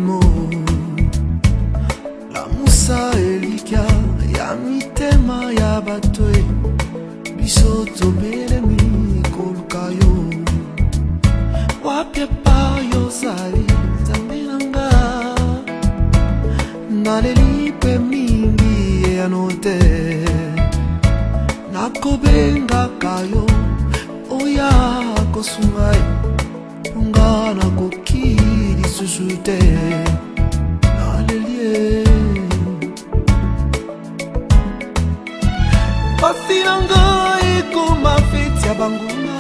milemo la musa elika ya mitema ya batwe biso tobelemi kolukayo wapye payo zali zambinanga nalelipe mingi yanote nakobenga kayo oya kosungai ungana kokili susute nalelie pasinanga ekoma feti ya banguna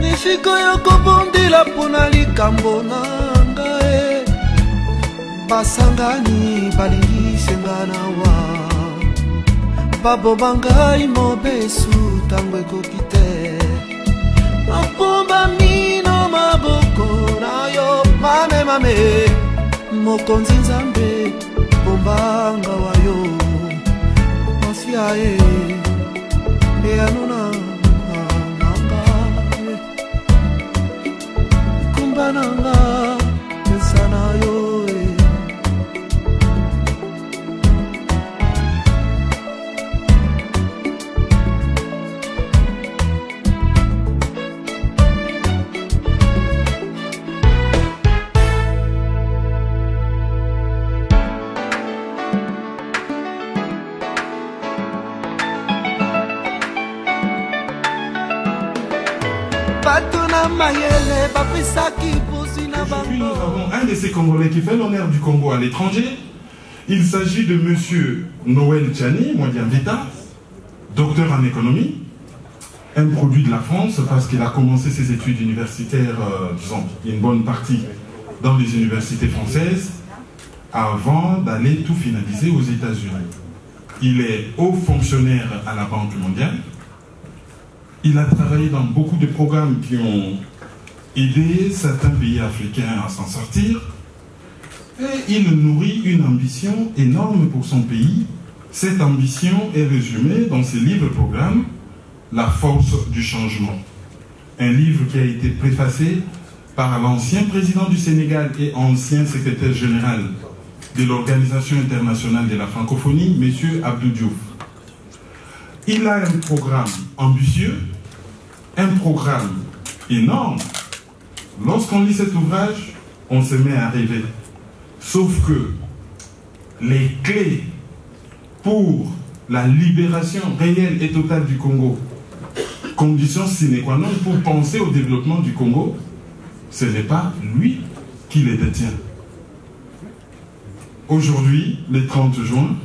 mifiko yokobondela mpona likambo na ngai basangani balingisenga nawa babomba ngai mobesu ntango ekoki te napomba mino maboko na yo mame mame mokonzi nzambe bombanga wa yo mafia ye eyanona nanga kumba nanga pesa na yo Aujourd'hui, nous avons un de ces Congolais qui fait l'honneur du Congo à l'étranger. Il s'agit de monsieur Noël Tchani, Mwadiambita, docteur en économie, un produit de la France parce qu'il a commencé ses études universitaires, disons, une bonne partie dans les universités françaises, avant d'aller tout finaliser aux États-Unis. Il est haut fonctionnaire à la Banque mondiale. Il a travaillé dans beaucoup de programmes qui ont aidé certains pays africains à s'en sortir. Et il nourrit une ambition énorme pour son pays. Cette ambition est résumée dans ses livres-programmes, La force du changement. Un livre qui a été préfacé par l'ancien président du Sénégal et ancien secrétaire général de l'Organisation internationale de la francophonie, M. Abdou Diouf. Il a un programme ambitieux, un programme énorme. Lorsqu'on lit cet ouvrage, on se met à rêver. Sauf que les clés pour la libération réelle et totale du Congo, condition sine qua non pour penser au développement du Congo, ce n'est pas lui qui les détient. Aujourd'hui, le 30 juin,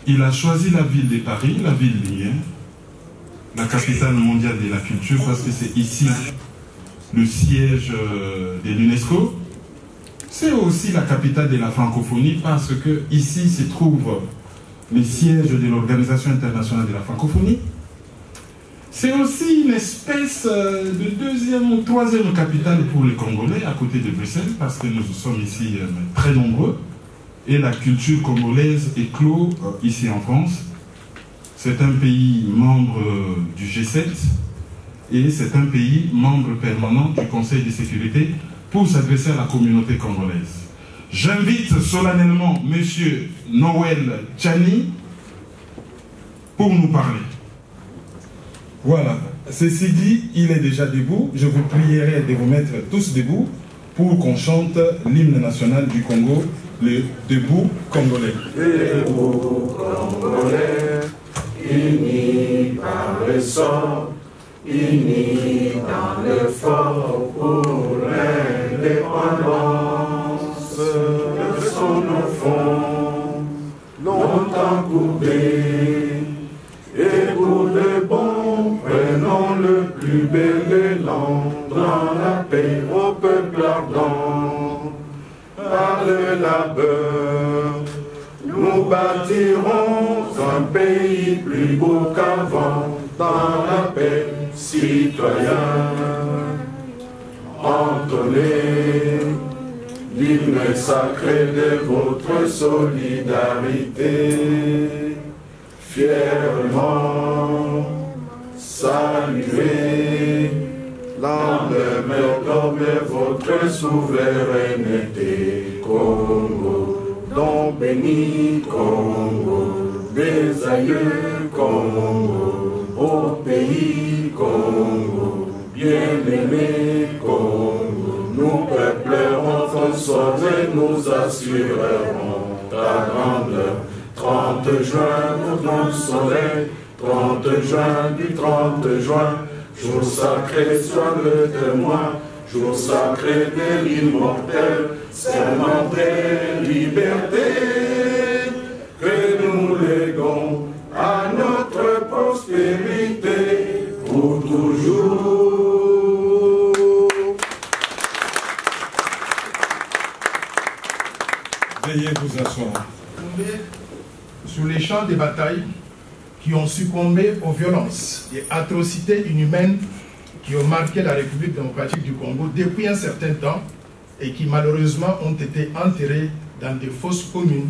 il a choisi la ville de Paris, la ville lumière, la capitale mondiale de la culture, parce que c'est ici le siège de l'UNESCO. C'est aussi la capitale de la francophonie, parce que ici se trouve le siège de l'Organisation internationale de la francophonie. C'est aussi une espèce de deuxième ou troisième capitale pour les Congolais, à côté de Bruxelles, parce que nous sommes ici très nombreux. Et la culture congolaise éclot ici en France. C'est un pays membre du G7 et c'est un pays membre permanent du Conseil de sécurité pour s'adresser à la communauté congolaise. J'invite solennellement M. Noël Tchani pour nous parler. Voilà. Ceci dit, il est déjà debout. Je vous prierai de vous mettre tous debout pour qu'on chante l'hymne national du Congo, le Debout Congolais. Debout Congolais, unis par le sang, unis dans le fort pour l'indépendance. Leçons nos fonds, longtemps courbés, et pour le bon, prenons le plus bel élan dans la paix au peuple ardent. Par le labeur, nous bâtirons un pays plus beau qu'avant, dans la paix, citoyens. Entonnez l'hymne sacré de votre solidarité, fièrement saluez dans le mer dormait votre souveraineté. Congo, don béni Congo, des aïeux Congo, au pays Congo, bien-aimé Congo, nous peuplerons ton sort et nous assurerons ta grandeur. 30 juin, au grand soleil, 30 juin du 30 juin, jour sacré, sois le témoin, jour sacré de l'immortel, serment de liberté, que nous léguons à notre prospérité pour toujours. Veuillez vous asseoir. Sur les champs de bataille qui ont succombé aux violences et atrocités inhumaines qui ont marqué la République démocratique du Congo depuis un certain temps et qui malheureusement ont été enterrés dans des fosses communes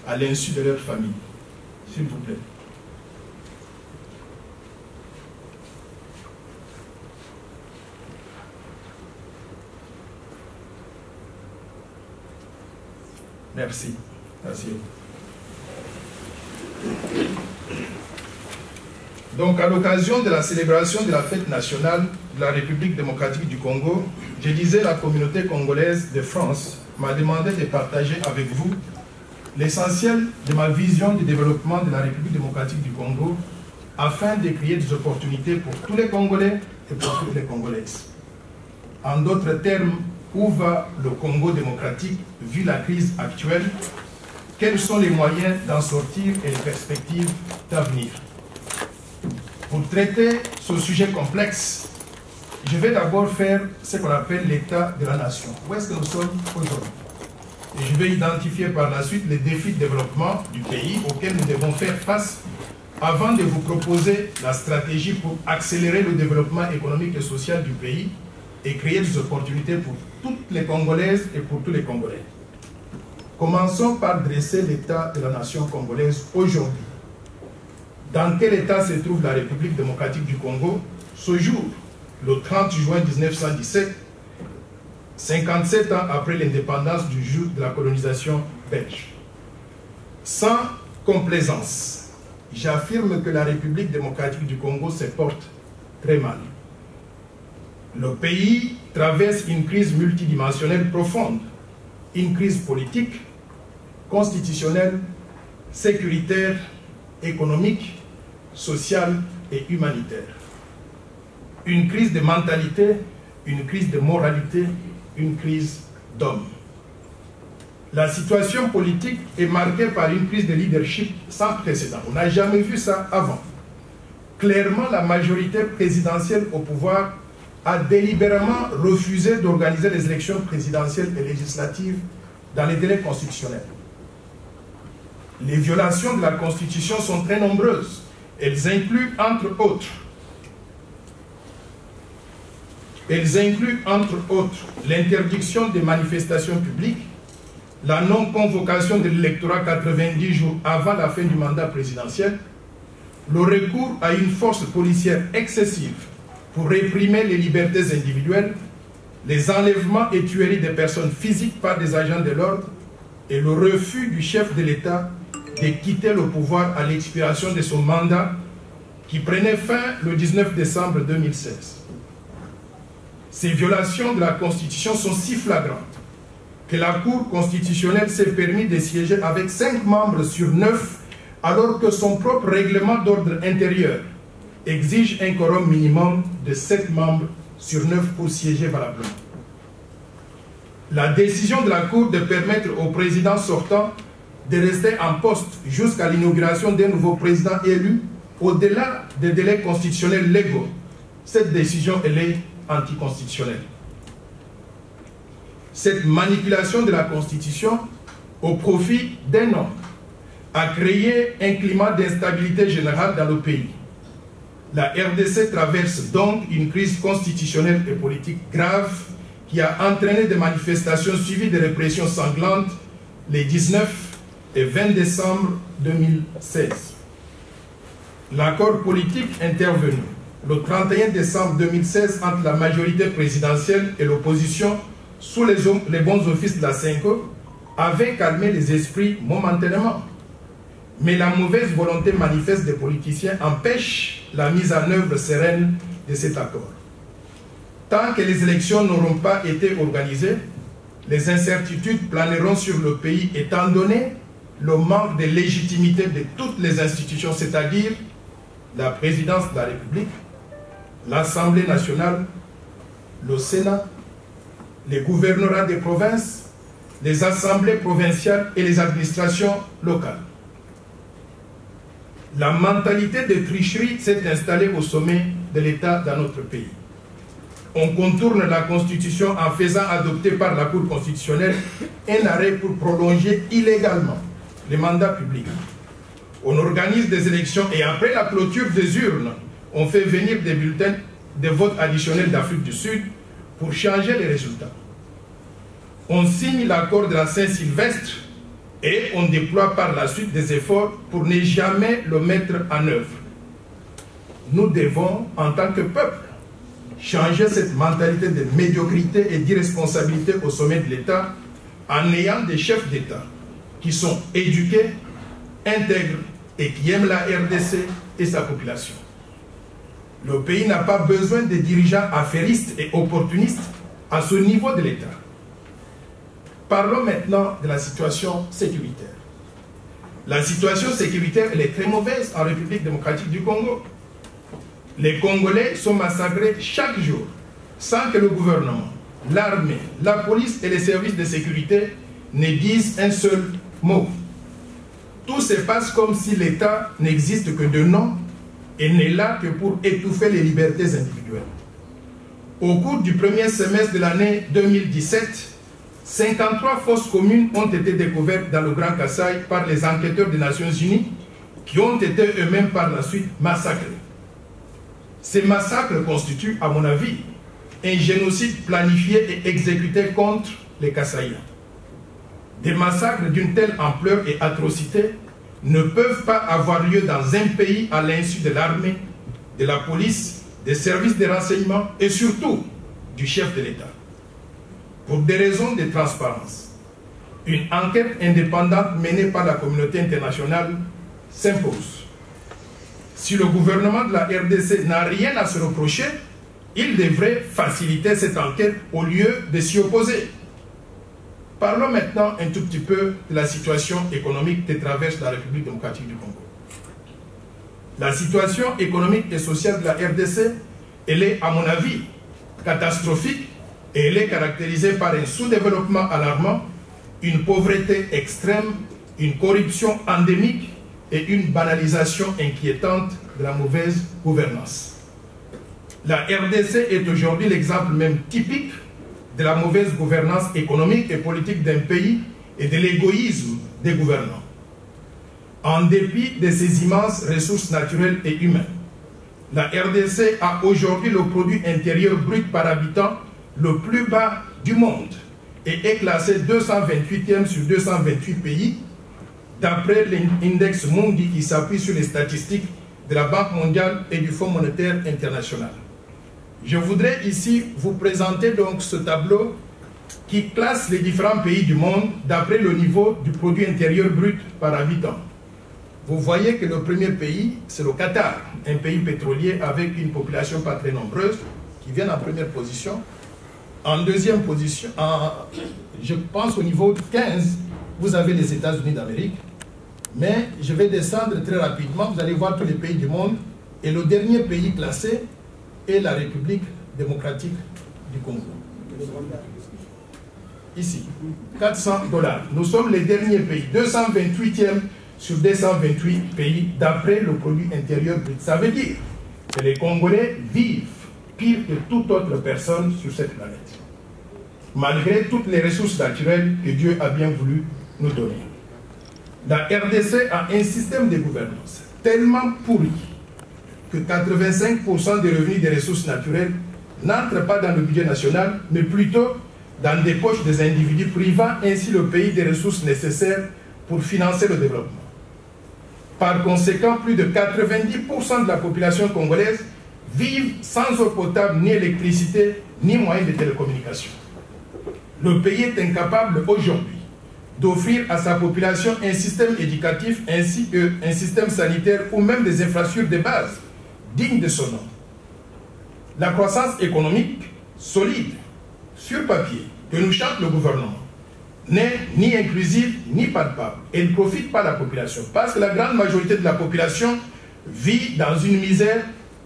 à l'insu de leur famille. S'il vous plaît. Merci. Merci. Donc, à l'occasion de la célébration de la fête nationale de la République démocratique du Congo, je disais la communauté congolaise de France m'a demandé de partager avec vous l'essentiel de ma vision du développement de la République démocratique du Congo afin de créer des opportunités pour tous les Congolais et pour toutes les Congolaises. En d'autres termes, où va le Congo démocratique vu la crise actuelle? Quels sont les moyens d'en sortir et les perspectives d'avenir? Pour traiter ce sujet complexe, je vais d'abord faire ce qu'on appelle l'état de la nation. Où est-ce que nous sommes aujourd'hui? Et je vais identifier par la suite les défis de développement du pays auxquels nous devons faire face avant de vous proposer la stratégie pour accélérer le développement économique et social du pays et créer des opportunités pour toutes les Congolaises et pour tous les Congolais. Commençons par dresser l'état de la nation congolaise aujourd'hui. Dans quel état se trouve la République démocratique du Congo ce jour, le 30 juin 1917, 57 ans après l'indépendance du jour de la colonisation belge? Sans complaisance, j'affirme que la République démocratique du Congo se porte très mal. Le pays traverse une crise multidimensionnelle profonde, une crise politique, constitutionnelle, sécuritaire, économique, sociale et humanitaire. Une crise de mentalité, une crise de moralité, une crise d'hommes. La situation politique est marquée par une crise de leadership sans précédent. On n'a jamais vu ça avant. Clairement, la majorité présidentielle au pouvoir a délibérément refusé d'organiser les élections présidentielles et législatives dans les délais constitutionnels. Les violations de la Constitution sont très nombreuses. Elles incluent, entre autres, l'interdiction des manifestations publiques, la non-convocation de l'électorat 90 jours avant la fin du mandat présidentiel, le recours à une force policière excessive pour réprimer les libertés individuelles, les enlèvements et tueries des personnes physiques par des agents de l'ordre et le refus du chef de l'État de quitter le pouvoir à l'expiration de son mandat qui prenait fin le 19 décembre 2016. Ces violations de la Constitution sont si flagrantes que la Cour constitutionnelle s'est permis de siéger avec 5 membres sur 9 alors que son propre règlement d'ordre intérieur exige un quorum minimum de 7 membres sur 9 pour siéger valablement. La décision de la Cour de permettre au président sortant de rester en poste jusqu'à l'inauguration d'un nouveau président élu au-delà des délais constitutionnels légaux, cette décision elle est anticonstitutionnelle. Cette manipulation de la Constitution au profit d'un homme a créé un climat d'instabilité générale dans le pays. La RDC traverse donc une crise constitutionnelle et politique grave qui a entraîné des manifestations suivies de répressions sanglantes les 19 et 20 décembre 2016. L'accord politique intervenu le 31 décembre 2016 entre la majorité présidentielle et l'opposition sous les bons offices de la CENCO avait calmé les esprits momentanément. Mais la mauvaise volonté manifeste des politiciens empêche la mise en œuvre sereine de cet accord. Tant que les élections n'auront pas été organisées, les incertitudes planeront sur le pays étant donné le manque de légitimité de toutes les institutions, c'est-à-dire la présidence de la République, l'Assemblée nationale, le Sénat, les gouvernorats des provinces, les assemblées provinciales et les administrations locales. La mentalité de tricherie s'est installée au sommet de l'État dans notre pays. On contourne la Constitution en faisant adopter par la Cour constitutionnelle un arrêt pour prolonger illégalement les mandats publics. On organise des élections et après la clôture des urnes, on fait venir des bulletins de vote additionnels d'Afrique du Sud pour changer les résultats. On signe l'accord de la Saint-Sylvestre et on déploie par la suite des efforts pour ne jamais le mettre en œuvre. Nous devons, en tant que peuple, changer cette mentalité de médiocrité et d'irresponsabilité au sommet de l'État en ayant des chefs d'État qui sont éduqués, intègres et qui aiment la RDC et sa population. Le pays n'a pas besoin de dirigeants affairistes et opportunistes à ce niveau de l'État. Parlons maintenant de la situation sécuritaire. La situation sécuritaire, elle est très mauvaise en République démocratique du Congo. Les Congolais sont massacrés chaque jour sans que le gouvernement, l'armée, la police et les services de sécurité ne disent un seul mot. Tout se passe comme si l'État n'existe que de nom et n'est là que pour étouffer les libertés individuelles. Au cours du premier semestre de l'année 2017, 53 fosses communes ont été découvertes dans le Grand Kasaï par les enquêteurs des Nations Unies qui ont été eux-mêmes par la suite massacrés. Ces massacres constituent, à mon avis, un génocide planifié et exécuté contre les Kasaïens. Des massacres d'une telle ampleur et atrocité ne peuvent pas avoir lieu dans un pays à l'insu de l'armée, de la police, des services de renseignement et surtout du chef de l'État. Pour des raisons de transparence, une enquête indépendante menée par la communauté internationale s'impose. Si le gouvernement de la RDC n'a rien à se reprocher, il devrait faciliter cette enquête au lieu de s'y opposer. Parlons maintenant un tout petit peu de la situation économique que traverse la République démocratique du Congo. La situation économique et sociale de la RDC, elle est, à mon avis, catastrophique et elle est caractérisée par un sous-développement alarmant, une pauvreté extrême, une corruption endémique et une banalisation inquiétante de la mauvaise gouvernance. La RDC est aujourd'hui l'exemple même typique de la mauvaise gouvernance économique et politique d'un pays et de l'égoïsme des gouvernants. En dépit de ses immenses ressources naturelles et humaines, la RDC a aujourd'hui le produit intérieur brut par habitant le plus bas du monde et est classé 228e sur 228 pays d'après l'index Mundi qui s'appuie sur les statistiques de la Banque mondiale et du Fonds monétaire international. Je voudrais ici vous présenter donc ce tableau qui classe les différents pays du monde d'après le niveau du produit intérieur brut par habitant. Vous voyez que le premier pays, c'est le Qatar, un pays pétrolier avec une population pas très nombreuse, qui vient en première position. En deuxième position, je pense au niveau 15, vous avez les États-Unis d'Amérique. Mais je vais descendre très rapidement, vous allez voir tous les pays du monde. Et le dernier pays classé est la République démocratique du Congo. Ici, 400 $. Nous sommes les derniers pays, 228e sur 228 pays d'après le produit intérieur brut. Ça veut dire que les Congolais vivent pire que toute autre personne sur cette planète, malgré toutes les ressources naturelles que Dieu a bien voulu nous donner. La RDC a un système de gouvernance tellement pourri que 85% des revenus des ressources naturelles n'entrent pas dans le budget national, mais plutôt dans des poches des individus, privant ainsi le pays des ressources nécessaires pour financer le développement. Par conséquent, plus de 90% de la population congolaise vivent sans eau potable, ni électricité, ni moyens de télécommunication. Le pays est incapable aujourd'hui d'offrir à sa population un système éducatif ainsi qu'un système sanitaire ou même des infrastructures de base dignes de son nom. La croissance économique solide, sur papier, que nous chante le gouvernement, n'est ni inclusive ni palpable. Elle ne profite pas à la population parce que la grande majorité de la population vit dans une misère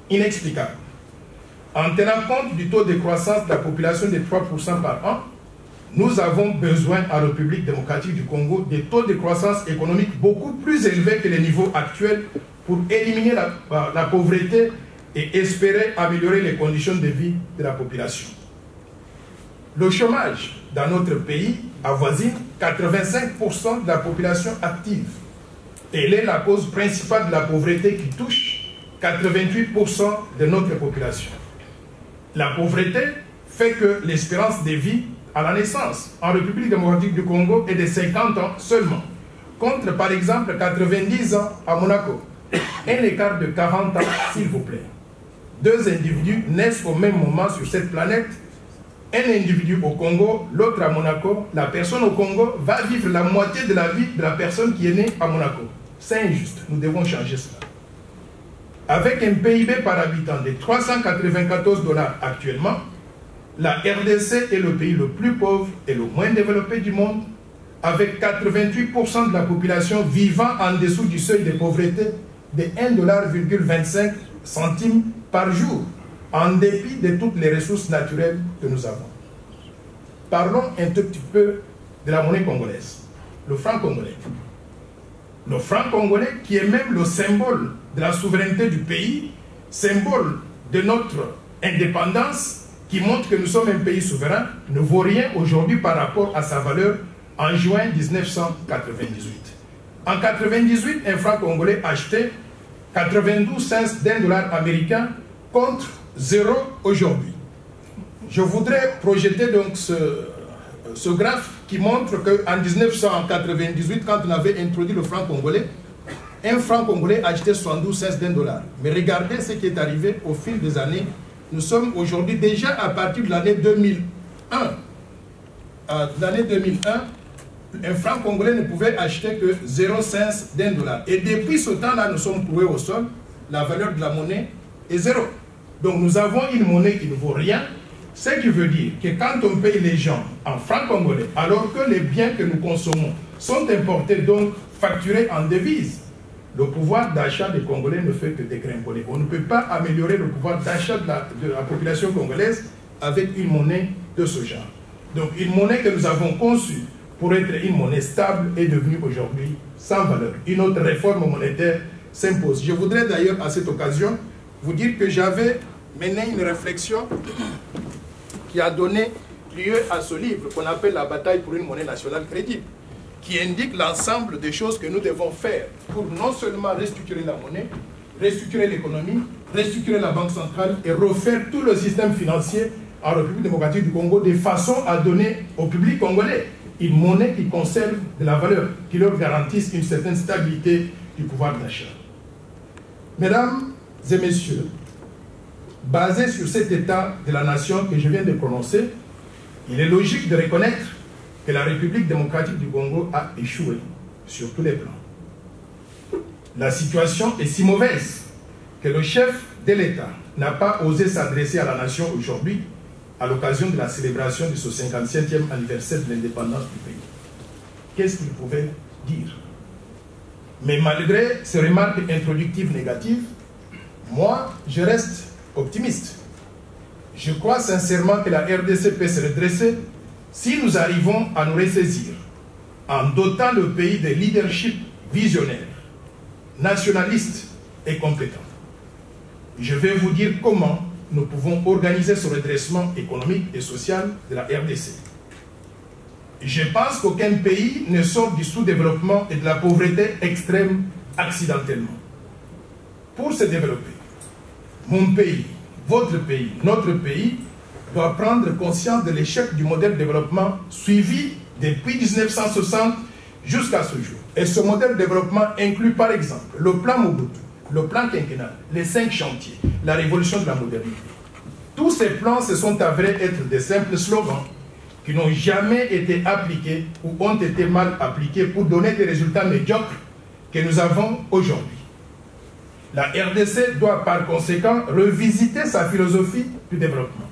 inexplicable. En tenant compte du taux de croissance de la population de 3% par an, nous avons besoin en République démocratique du Congo de taux de croissance économique beaucoup plus élevés que les niveaux actuels pour éliminer la pauvreté et espérer améliorer les conditions de vie de la population. Le chômage dans notre pays avoisine 85% de la population active. Elle est la cause principale de la pauvreté qui touche 88% de notre population. La pauvreté fait que l'espérance de vie à la naissance en République démocratique du Congo est de 50 ans seulement, contre par exemple 90 ans à Monaco. Un écart de 40 ans, s'il vous plaît. Deux individus naissent au même moment sur cette planète. Un individu au Congo, l'autre à Monaco. La personne au Congo va vivre la moitié de la vie de la personne qui est née à Monaco. C'est injuste, nous devons changer cela. Avec un PIB par habitant de 394 $ actuellement, la RDC est le pays le plus pauvre et le moins développé du monde, avec 88% de la population vivant en dessous du seuil de pauvreté de 1,25 $ par jour, en dépit de toutes les ressources naturelles que nous avons. Parlons un tout petit peu de la monnaie congolaise, le franc congolais. Le franc congolais qui est même le symbole de la souveraineté du pays, symbole de notre indépendance, qui montre que nous sommes un pays souverain, ne vaut rien aujourd'hui par rapport à sa valeur en juin 1998. En 1998, un franc congolais achetait 92 cents d'un dollar américain contre 0 aujourd'hui. Je voudrais projeter donc ce graphe qui montre qu'en 1998, quand on avait introduit le franc congolais, un franc congolais achetait 72 cents d'un dollar. Mais regardez ce qui est arrivé au fil des années. Nous sommes aujourd'hui déjà à partir de l'année 2001. L'année 2001, un franc congolais ne pouvait acheter que 0 cents d'un dollar. Et depuis ce temps-là, nous sommes trouvés au sol. La valeur de la monnaie est 0. Donc nous avons une monnaie qui ne vaut rien. Ce qui veut dire que quand on paye les gens en francs congolais, alors que les biens que nous consommons sont importés, donc facturés en devises, le pouvoir d'achat des Congolais ne fait que dégringoler. On ne peut pas améliorer le pouvoir d'achat de la population congolaise avec une monnaie de ce genre. Donc une monnaie que nous avons conçue pour être une monnaie stable est devenue aujourd'hui sans valeur. Une autre réforme monétaire s'impose. Je voudrais d'ailleurs à cette occasion vous dire que j'avais mené une réflexion qui a donné lieu à ce livre qu'on appelle La bataille pour une monnaie nationale crédible, qui indique l'ensemble des choses que nous devons faire pour non seulement restructurer la monnaie, restructurer l'économie, restructurer la banque centrale et refaire tout le système financier en République démocratique du Congo de façon à donner au public congolais une monnaie qui conserve de la valeur, qui leur garantisse une certaine stabilité du pouvoir d'achat. Mesdames et messieurs, basé sur cet état de la nation que je viens de prononcer, il est logique de reconnaître que la République démocratique du Congo a échoué sur tous les plans. La situation est si mauvaise que le chef de l'État n'a pas osé s'adresser à la nation aujourd'hui à l'occasion de la célébration de ce 57e anniversaire de l'indépendance du pays. Qu'est-ce qu'il pouvait dire? Mais malgré ces remarques introductives négatives, moi, je reste optimiste. Je crois sincèrement que la RDC peut se redresser si nous arrivons à nous ressaisir en dotant le pays de leadership visionnaire, nationaliste et compétent. Je vais vous dire comment nous pouvons organiser ce redressement économique et social de la RDC. Je pense qu'aucun pays ne sort du sous-développement et de la pauvreté extrême accidentellement. Pour se développer, mon pays, votre pays, notre pays doit prendre conscience de l'échec du modèle de développement suivi depuis 1960 jusqu'à ce jour. Et ce modèle de développement inclut par exemple le plan Mobutu, le plan quinquennal, les 5 chantiers, la révolution de la modernité. Tous ces plans se sont avérés être des simples slogans qui n'ont jamais été appliqués ou ont été mal appliqués pour donner des résultats médiocres que nous avons aujourd'hui. La RDC doit par conséquent revisiter sa philosophie du développement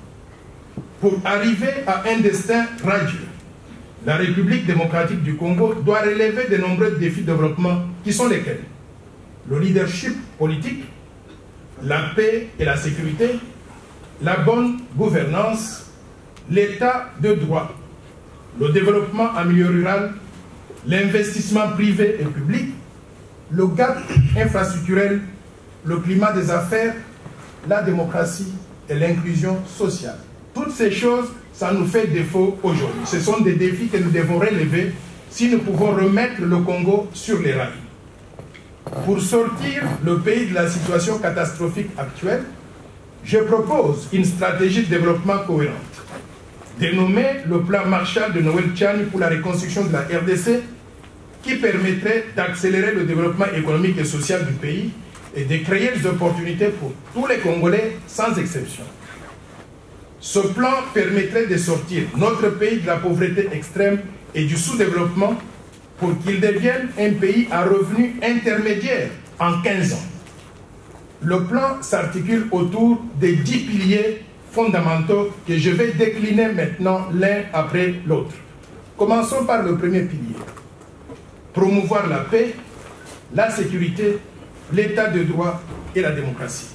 pour arriver à un destin radieux. La République démocratique du Congo doit relever de nombreux défis de développement qui sont lesquels? Le leadership politique, la paix et la sécurité, la bonne gouvernance, l'état de droit, le développement en milieu rural, l'investissement privé et public, le gap infrastructurel, le climat des affaires, la démocratie et l'inclusion sociale. Toutes ces choses, ça nous fait défaut aujourd'hui. Ce sont des défis que nous devons relever si nous pouvons remettre le Congo sur les rails. Pour sortir le pays de la situation catastrophique actuelle, je propose une stratégie de développement cohérente, dénommée le plan Marshall de Noël Tchani pour la reconstruction de la RDC, qui permettrait d'accélérer le développement économique et social du pays et de créer des opportunités pour tous les Congolais sans exception. Ce plan permettrait de sortir notre pays de la pauvreté extrême et du sous-développement pour qu'il devienne un pays à revenus intermédiaires en 15 ans. Le plan s'articule autour des 10 piliers fondamentaux que je vais décliner maintenant l'un après l'autre. Commençons par le premier pilier. Promouvoir la paix, la sécurité, l'état de droit et la démocratie.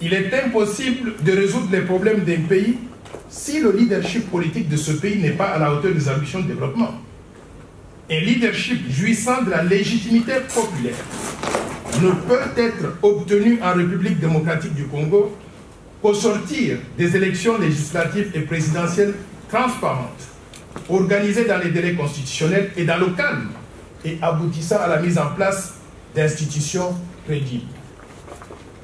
Il est impossible de résoudre les problèmes d'un pays si le leadership politique de ce pays n'est pas à la hauteur des ambitions de développement. Un leadership jouissant de la légitimité populaire ne peut être obtenu en République démocratique du Congo qu'au sortir des élections législatives et présidentielles transparentes, organisées dans les délais constitutionnels et dans le calme, et aboutissant à la mise en place d'institutions crédibles.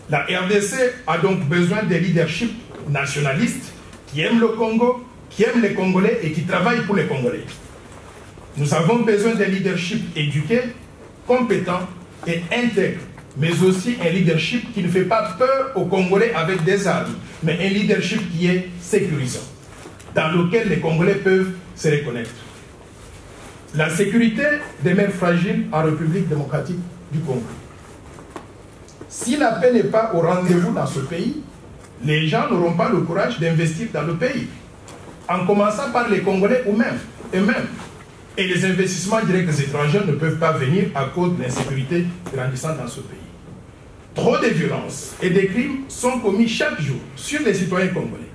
La RDC a donc besoin de leadership nationalistes qui aiment le Congo, qui aiment les Congolais et qui travaillent pour les Congolais. Nous avons besoin d'un leadership éduqué, compétent et intègre, mais aussi un leadership qui ne fait pas peur aux Congolais avec des armes, mais un leadership qui est sécurisant, dans lequel les Congolais peuvent se reconnaître. La sécurité demeure fragile en République démocratique du Congo. Si la paix n'est pas au rendez-vous dans ce pays, les gens n'auront pas le courage d'investir dans le pays, en commençant par les Congolais eux-mêmes. Et les investissements directs étrangers ne peuvent pas venir à cause de l'insécurité grandissante dans ce pays. Trop de violences et des crimes sont commis chaque jour sur les citoyens congolais.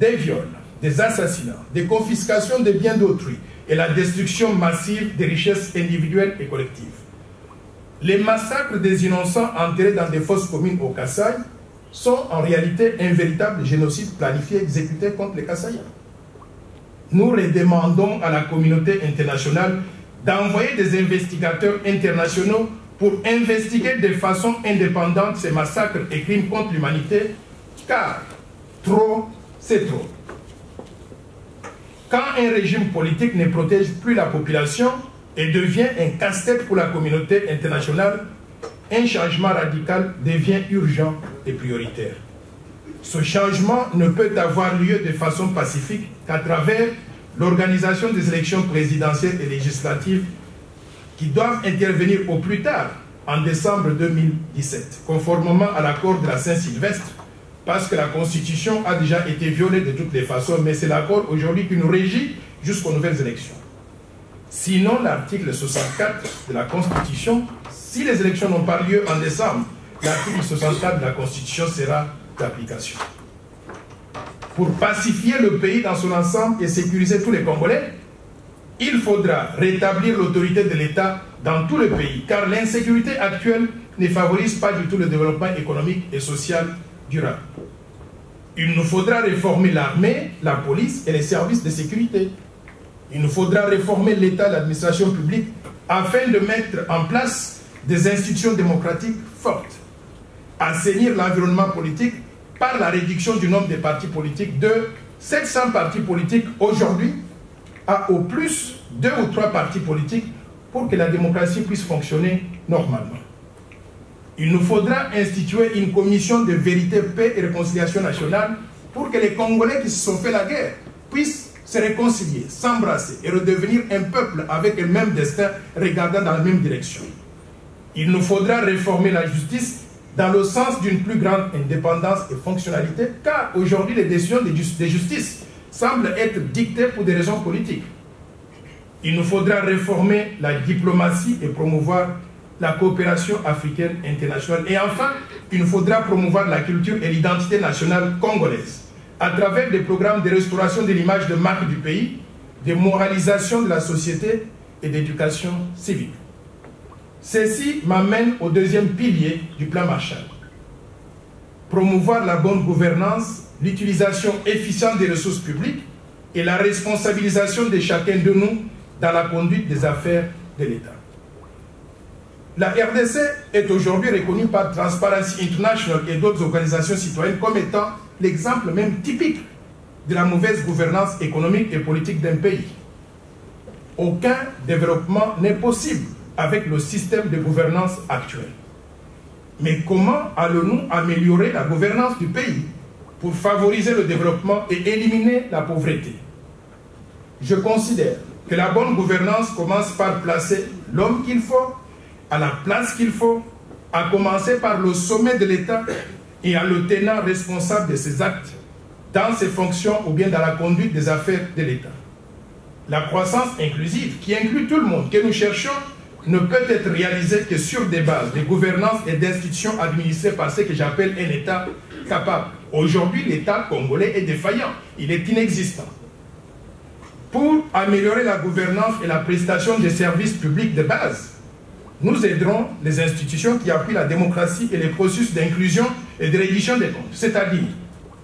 Des viols, des assassinats, des confiscations de biens d'autrui et la destruction massive des richesses individuelles et collectives. Les massacres des innocents enterrés dans des fosses communes au Kasaï sont en réalité un véritable génocide planifié et exécuté contre les Kasaïens. Nous redemandons à la communauté internationale d'envoyer des investigateurs internationaux pour investiguer de façon indépendante ces massacres et crimes contre l'humanité, car trop, c'est trop. Quand un régime politique ne protège plus la population et devient un casse-tête pour la communauté internationale, un changement radical devient urgent et prioritaire. Ce changement ne peut avoir lieu de façon pacifique qu'à travers l'organisation des élections présidentielles et législatives qui doivent intervenir au plus tard en décembre 2017, conformément à l'accord de la Saint-Sylvestre, parce que la Constitution a déjà été violée de toutes les façons, mais c'est l'accord aujourd'hui qui nous régit jusqu'aux nouvelles élections. Sinon, l'article 64 de la Constitution, si les élections n'ont pas lieu en décembre, l'article 64 de la Constitution sera d'application. Pour pacifier le pays dans son ensemble et sécuriser tous les Congolais, il faudra rétablir l'autorité de l'État dans tout le pays, car l'insécurité actuelle ne favorise pas du tout le développement économique et social durable. Il nous faudra réformer l'armée, la police et les services de sécurité. Il nous faudra réformer l'État et l'administration publique afin de mettre en place des institutions démocratiques fortes, assainir l'environnement politique par la réduction du nombre des partis politiques de 700 partis politiques aujourd'hui à au plus 2 ou 3 partis politiques pour que la démocratie puisse fonctionner normalement. Il nous faudra instituer une commission de vérité, paix et réconciliation nationale pour que les Congolais qui se sont fait la guerre puissent se réconcilier, s'embrasser et redevenir un peuple avec le même destin, regardant dans la même direction. Il nous faudra réformer la justice dans le sens d'une plus grande indépendance et fonctionnalité, car aujourd'hui les décisions de justice semblent être dictées pour des raisons politiques. Il nous faudra réformer la diplomatie et promouvoir la coopération africaine internationale. Et enfin, il nous faudra promouvoir la culture et l'identité nationale congolaise à travers des programmes de restauration de l'image de marque du pays, de moralisation de la société et d'éducation civique. Ceci m'amène au deuxième pilier du plan Marshall. Promouvoir la bonne gouvernance, l'utilisation efficiente des ressources publiques et la responsabilisation de chacun de nous dans la conduite des affaires de l'État. La RDC est aujourd'hui reconnue par Transparency International et d'autres organisations citoyennes comme étant l'exemple même typique de la mauvaise gouvernance économique et politique d'un pays. Aucun développement n'est possible avec le système de gouvernance actuel. Mais comment allons-nous améliorer la gouvernance du pays pour favoriser le développement et éliminer la pauvreté? Je considère que la bonne gouvernance commence par placer l'homme qu'il faut à la place qu'il faut, à commencer par le sommet de l'État et à le tenant responsable de ses actes dans ses fonctions ou bien dans la conduite des affaires de l'État. La croissance inclusive, qui inclut tout le monde que nous cherchons, ne peut être réalisée que sur des bases de gouvernance et d'institutions administrées par ce que j'appelle un État capable. Aujourd'hui, l'État congolais est défaillant, il est inexistant. Pour améliorer la gouvernance et la prestation des services publics de base, nous aiderons les institutions qui appuient la démocratie et les processus d'inclusion et de reddition des comptes. C'est-à-dire,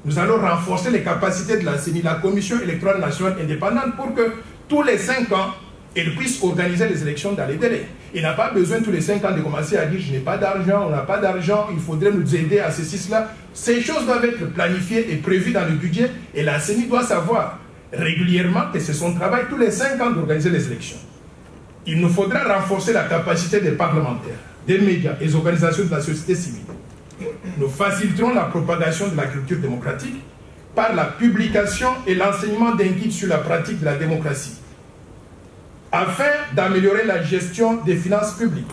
nous allons renforcer les capacités de la CENI, la Commission électorale nationale indépendante, pour que tous les 5 ans, elle puisse organiser les élections dans les délais. Il n'a pas besoin tous les 5 ans de commencer à dire « je n'ai pas d'argent, on n'a pas d'argent, il faudrait nous aider à ceci, cela ». Ces choses doivent être planifiées et prévues dans le budget, et la CENI doit savoir régulièrement que c'est son travail tous les 5 ans d'organiser les élections. Il nous faudra renforcer la capacité des parlementaires, des médias et des organisations de la société civile. Nous faciliterons la propagation de la culture démocratique par la publication et l'enseignement d'un guide sur la pratique de la démocratie, afin d'améliorer la gestion des finances publiques.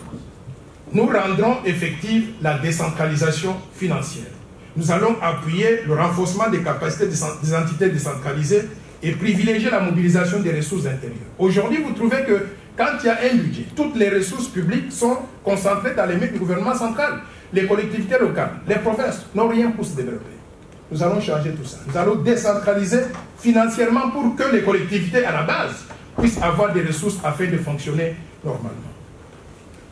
Nous rendrons effective la décentralisation financière. Nous allons appuyer le renforcement des capacités des entités décentralisées et privilégier la mobilisation des ressources intérieures. Aujourd'hui, vous trouvez que quand il y a un budget, toutes les ressources publiques sont concentrées dans les mains du gouvernement central. Les collectivités locales, les provinces n'ont rien pour se développer. Nous allons changer tout ça. Nous allons décentraliser financièrement pour que les collectivités à la base puissent avoir des ressources afin de fonctionner normalement.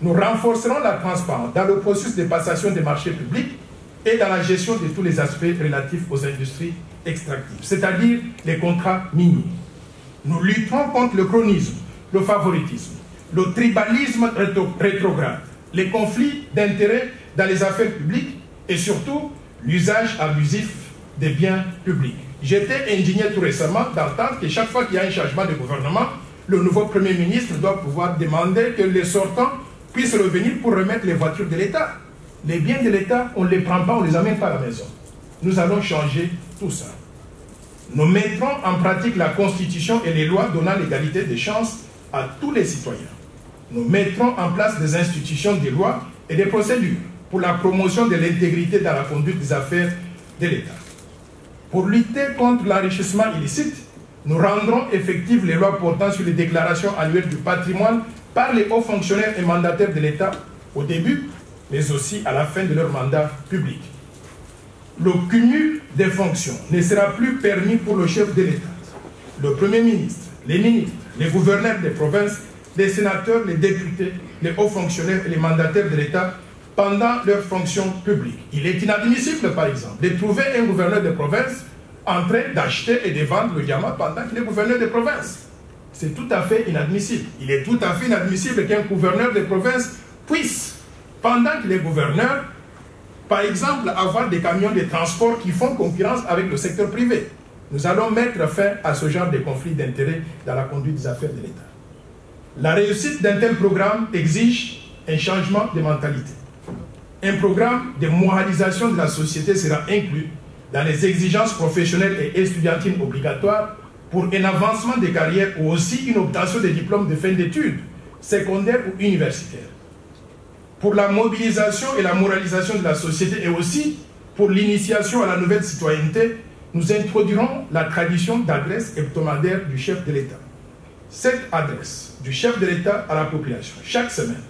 Nous renforcerons la transparence dans le processus de passation des marchés publics et dans la gestion de tous les aspects relatifs aux industries extractives, c'est-à-dire les contrats miniers. Nous lutterons contre le chronisme, le favoritisme, le tribalisme rétrograde, les conflits d'intérêts dans les affaires publiques et surtout l'usage abusif des biens publics. J'étais indigné tout récemment d'entendre que chaque fois qu'il y a un changement de gouvernement, le nouveau Premier ministre doit pouvoir demander que les sortants puissent revenir pour remettre les voitures de l'État. Les biens de l'État, on ne les prend pas, on ne les amène pas à la maison. Nous allons changer tout ça. Nous mettrons en pratique la Constitution et les lois donnant l'égalité des chances à tous les citoyens. Nous mettrons en place des institutions, des lois et des procédures pour la promotion de l'intégrité dans la conduite des affaires de l'État. Pour lutter contre l'enrichissement illicite, nous rendrons effectives les lois portant sur les déclarations annuelles du patrimoine par les hauts fonctionnaires et mandataires de l'État au début, mais aussi à la fin de leur mandat public. Le cumul des fonctions ne sera plus permis pour le chef de l'État, le Premier ministre, les ministres, les gouverneurs des provinces, les sénateurs, les députés, les hauts fonctionnaires et les mandataires de l'État pendant leurs fonctions publiques. Il est inadmissible, par exemple, de trouver un gouverneur de province en train d'acheter et de vendre le diamant pendant qu'il est gouverneur de province. C'est tout à fait inadmissible. Il est tout à fait inadmissible qu'un gouverneur de province puisse, pendant qu'il est gouverneur, par exemple, avoir des camions de transport qui font concurrence avec le secteur privé. Nous allons mettre fin à ce genre de conflit d'intérêts dans la conduite des affaires de l'État. La réussite d'un tel programme exige un changement de mentalité. Un programme de moralisation de la société sera inclus dans les exigences professionnelles et estudiantines obligatoires pour un avancement des carrières ou aussi une obtention des diplômes de fin d'études, secondaires ou universitaires. Pour la mobilisation et la moralisation de la société et aussi pour l'initiation à la nouvelle citoyenneté, nous introduirons la tradition d'adresse hebdomadaire du chef de l'État. Cette adresse du chef de l'État à la population, chaque semaine,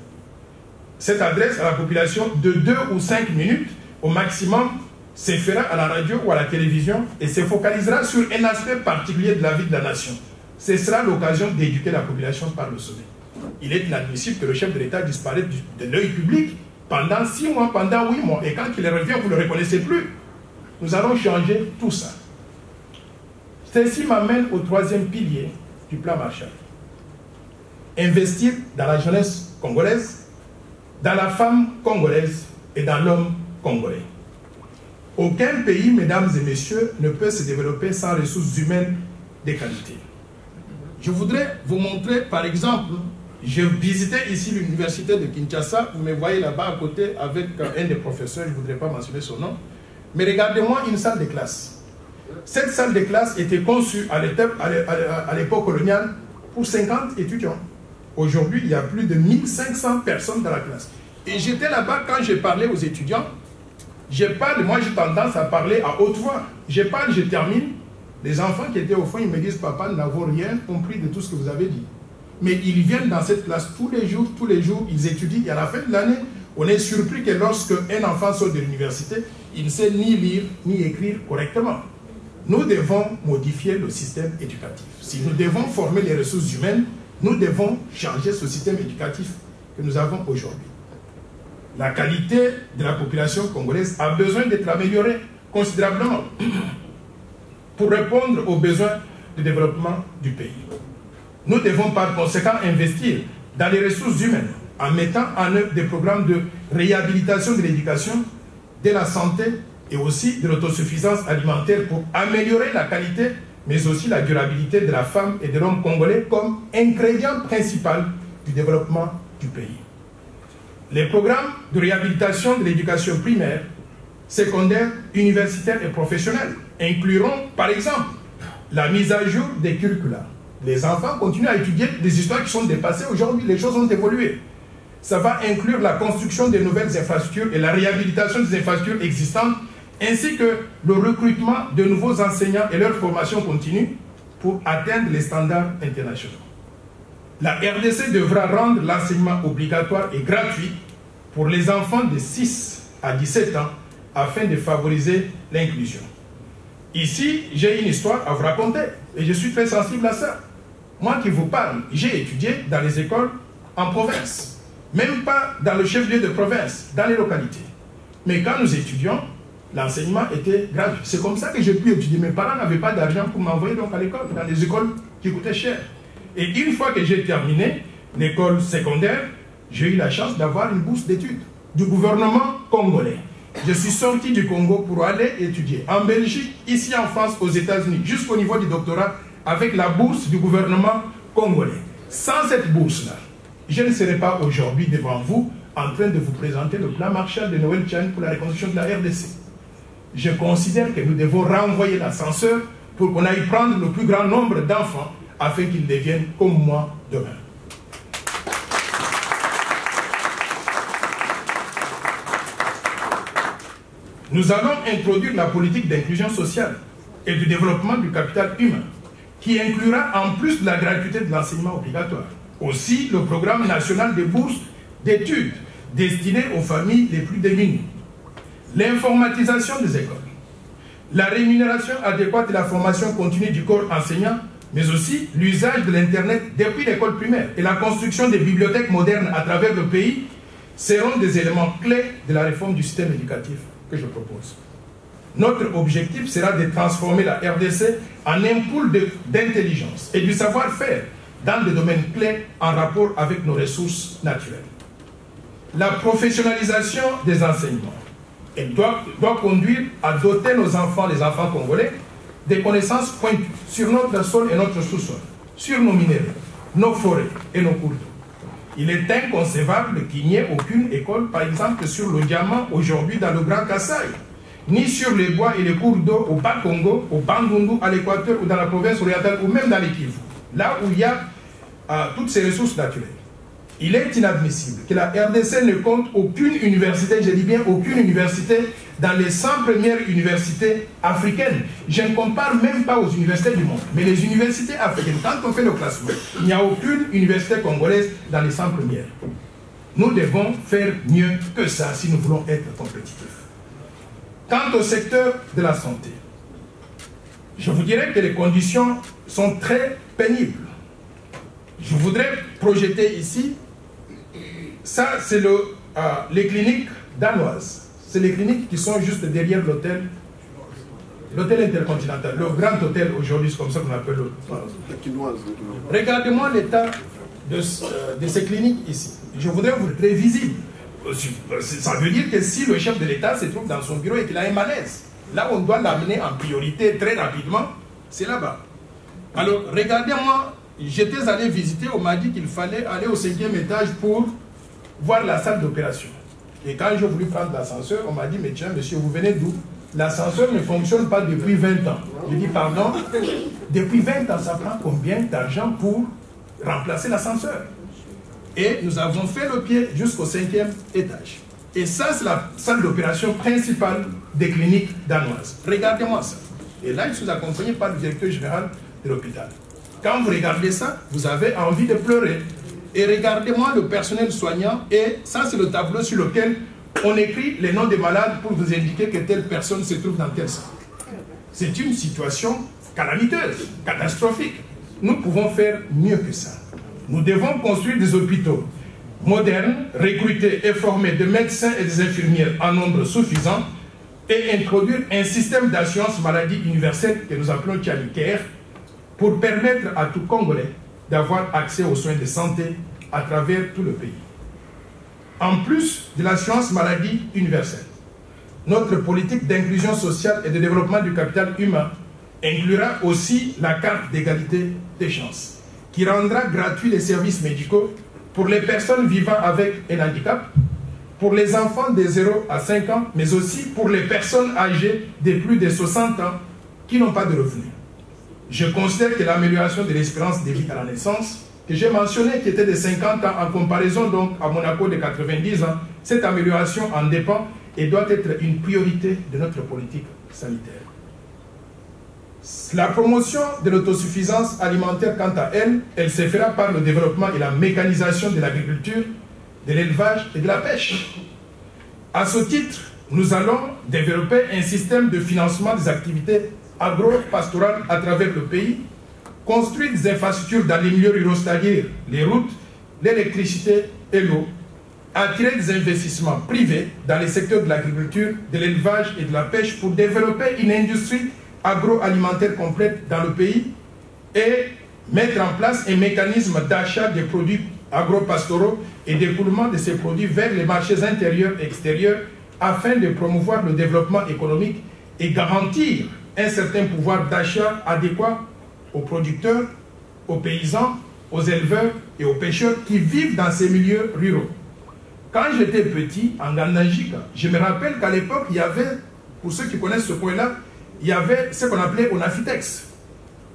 cette adresse à la population de 2 ou 5 minutes au maximum se fera à la radio ou à la télévision et se focalisera sur un aspect particulier de la vie de la nation. Ce sera l'occasion d'éduquer la population par le sommet. Il est inadmissible que le chef de l'État disparaisse de l'œil public pendant 6 mois, pendant 8 mois. Et quand il revient, vous ne le reconnaissez plus. Nous allons changer tout ça. Ceci m'amène au 3e pilier du plan Marshall. Investir dans la jeunesse congolaise, dans la femme congolaise et dans l'homme congolais. Aucun pays, mesdames et messieurs, ne peut se développer sans ressources humaines de qualité. Je voudrais vous montrer, par exemple, je visitais ici l'université de Kinshasa, vous me voyez là-bas à côté avec un des professeurs, je ne voudrais pas mentionner son nom, mais regardez-moi une salle de classe. Cette salle de classe était conçue à l'époque coloniale pour 50 étudiants. Aujourd'hui, il y a plus de 1500 personnes dans la classe. Et j'étais là-bas quand j'ai parlé aux étudiants. Moi j'ai tendance à parler à haute voix. Je parle, je termine. Les enfants qui étaient au fond, ils me disent, papa, nous n'avons rien compris de tout ce que vous avez dit. Mais ils viennent dans cette classe tous les jours, ils étudient. Et à la fin de l'année, on est surpris que lorsque un enfant sort de l'université, il ne sait ni lire, ni écrire correctement. Nous devons modifier le système éducatif. Si nous devons former les ressources humaines, nous devons changer ce système éducatif que nous avons aujourd'hui. La qualité de la population congolaise a besoin d'être améliorée considérablement pour répondre aux besoins de développement du pays. Nous devons par conséquent investir dans les ressources humaines en mettant en œuvre des programmes de réhabilitation de l'éducation, de la santé et aussi de l'autosuffisance alimentaire pour améliorer la qualité mais aussi la durabilité de la femme et de l'homme congolais comme ingrédient principal du développement du pays. Les programmes de réhabilitation de l'éducation primaire, secondaire, universitaire et professionnelle incluront, par exemple, la mise à jour des curricula. Les enfants continuent à étudier des histoires qui sont dépassées. Aujourd'hui, les choses ont évolué. Ça va inclure la construction de nouvelles infrastructures et la réhabilitation des infrastructures existantes, ainsi que le recrutement de nouveaux enseignants et leur formation continue pour atteindre les standards internationaux. La RDC devra rendre l'enseignement obligatoire et gratuit pour les enfants de 6 à 17 ans afin de favoriser l'inclusion. Ici, j'ai une histoire à vous raconter et je suis très sensible à ça. Moi qui vous parle, j'ai étudié dans les écoles en province, même pas dans le chef-lieu de province, dans les localités. Mais quand nous étudions, l'enseignement était gratuit. C'est comme ça que j'ai pu étudier. Mes parents n'avaient pas d'argent pour m'envoyer donc à l'école, dans les écoles qui coûtaient cher. Et une fois que j'ai terminé l'école secondaire, j'ai eu la chance d'avoir une bourse d'études du gouvernement congolais. Je suis sorti du Congo pour aller étudier en Belgique, ici en France, aux États-Unis, jusqu'au niveau du doctorat, avec la bourse du gouvernement congolais. Sans cette bourse-là, je ne serais pas aujourd'hui devant vous en train de vous présenter le plan Marshall de Noël Tchani pour la reconstruction de la RDC. Je considère que nous devons renvoyer l'ascenseur pour qu'on aille prendre le plus grand nombre d'enfants afin qu'ils deviennent comme moi demain. Nous allons introduire la politique d'inclusion sociale et du développement du capital humain, qui inclura en plus de la gratuité de l'enseignement obligatoire, aussi le programme national de bourses d'études destiné aux familles les plus démunies, l'informatisation des écoles, la rémunération adéquate de la formation continue du corps enseignant, mais aussi l'usage de l'Internet depuis l'école primaire et la construction des bibliothèques modernes à travers le pays seront des éléments clés de la réforme du système éducatif que je propose. Notre objectif sera de transformer la RDC en un pool d'intelligence et du savoir-faire dans des domaines clés en rapport avec nos ressources naturelles. La professionnalisation des enseignements doit conduire à doter nos enfants, les enfants congolais, des connaissances pointues sur notre sol et notre sous-sol, sur nos minéraux, nos forêts et nos cours d'eau. Il est inconcevable qu'il n'y ait aucune école, par exemple, sur le diamant aujourd'hui dans le Grand Kasaï, ni sur les bois et les cours d'eau au Bas-Congo, au Bandundu, à l'Équateur ou dans la province orientale ou même dans les Kivu, là où il y a toutes ces ressources naturelles. Il est inadmissible que la RDC ne compte aucune université, je dis bien aucune université, dans les 100 premières universités africaines. Je ne compare même pas aux universités du monde, mais les universités africaines, quand on fait le classement, il n'y a aucune université congolaise dans les 100 premières. Nous devons faire mieux que ça si nous voulons être compétitifs. Quant au secteur de la santé, je vous dirais que les conditions sont très pénibles. Je voudrais projeter ici, ça c'est les cliniques danoises. C'est les cliniques qui sont juste derrière l'hôtel intercontinental, le grand hôtel aujourd'hui, c'est comme ça qu'on appelle le... Regardez-moi l'état de ces cliniques ici. Je voudrais vous le visible. Ça veut dire que si le chef de l'État se trouve dans son bureau et qu'il a un malaise, là où on doit l'amener en priorité très rapidement, c'est là-bas. Alors, regardez-moi, j'étais allé visiter, on m'a dit qu'il fallait aller au 5e étage pour voir la salle d'opération. Et quand j'ai voulu prendre l'ascenseur, on m'a dit, mais tiens, monsieur, vous venez d'où? L'ascenseur ne fonctionne pas depuis 20 ans. Je dis, pardon, depuis 20 ans, ça prend combien d'argent pour remplacer l'ascenseur? Et nous avons fait le pied jusqu'au 5e étage. Et ça, c'est la salle d'opération principale des cliniques danoises. Regardez-moi ça. Et là, je suis accompagné par le directeur général de l'hôpital. Quand vous regardez ça, vous avez envie de pleurer. Et regardez-moi le personnel soignant. Et ça, c'est le tableau sur lequel on écrit les noms des malades pour vous indiquer que telle personne se trouve dans tel centre. C'est une situation calamiteuse, catastrophique. Nous pouvons faire mieux que ça. Nous devons construire des hôpitaux modernes, recruter et former des médecins et des infirmières en nombre suffisant et introduire un système d'assurance maladie universelle que nous appelons Tchalicare pour permettre à tout Congolais d'avoir accès aux soins de santé à travers tout le pays. En plus de l'assurance maladie universelle, notre politique d'inclusion sociale et de développement du capital humain inclura aussi la carte d'égalité des chances, qui rendra gratuits les services médicaux pour les personnes vivant avec un handicap, pour les enfants de 0 à 5 ans, mais aussi pour les personnes âgées de plus de 60 ans qui n'ont pas de revenus. Je considère que l'amélioration de l'espérance de vie à la naissance, que j'ai mentionné qui était de 50 ans en comparaison donc à Monaco de 90 ans, cette amélioration en dépend et doit être une priorité de notre politique sanitaire. La promotion de l'autosuffisance alimentaire, quant à elle, elle se fera par le développement et la mécanisation de l'agriculture, de l'élevage et de la pêche. À ce titre, nous allons développer un système de financement des activités agro-pastorales à travers le pays, construire des infrastructures dans les milieux ruraux, c'est-à-dire les routes, l'électricité et l'eau, attirer des investissements privés dans les secteurs de l'agriculture, de l'élevage et de la pêche pour développer une industrie agroalimentaire complète dans le pays et mettre en place un mécanisme d'achat des produits agro-pastoraux et d'écoulement de ces produits vers les marchés intérieurs et extérieurs afin de promouvoir le développement économique et garantir un certain pouvoir d'achat adéquat aux producteurs, aux paysans, aux éleveurs et aux pêcheurs qui vivent dans ces milieux ruraux. Quand j'étais petit, en Gandangika, je me rappelle qu'à l'époque, il y avait, pour ceux qui connaissent ce point-là, il y avait ce qu'on appelait Onafitex.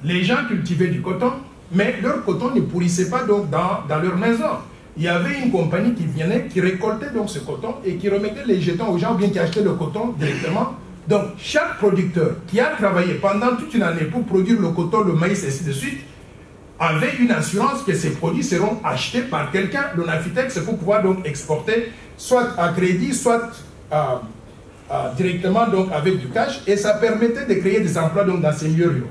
Les gens cultivaient du coton, mais leur coton ne pourrissait pas donc dans leur maison. Il y avait une compagnie qui venait, qui récoltait donc ce coton et qui remettait les jetons aux gens ou bien qui achetaient le coton directement. Donc chaque producteur qui a travaillé pendant toute une année pour produire le coton, le maïs et ainsi de suite, avait une assurance que ces produits seront achetés par quelqu'un, l'Onafitex, pour pouvoir donc exporter, soit à crédit, soit directement donc avec du cash, et ça permettait de créer des emplois donc dans ces milieux ruraux.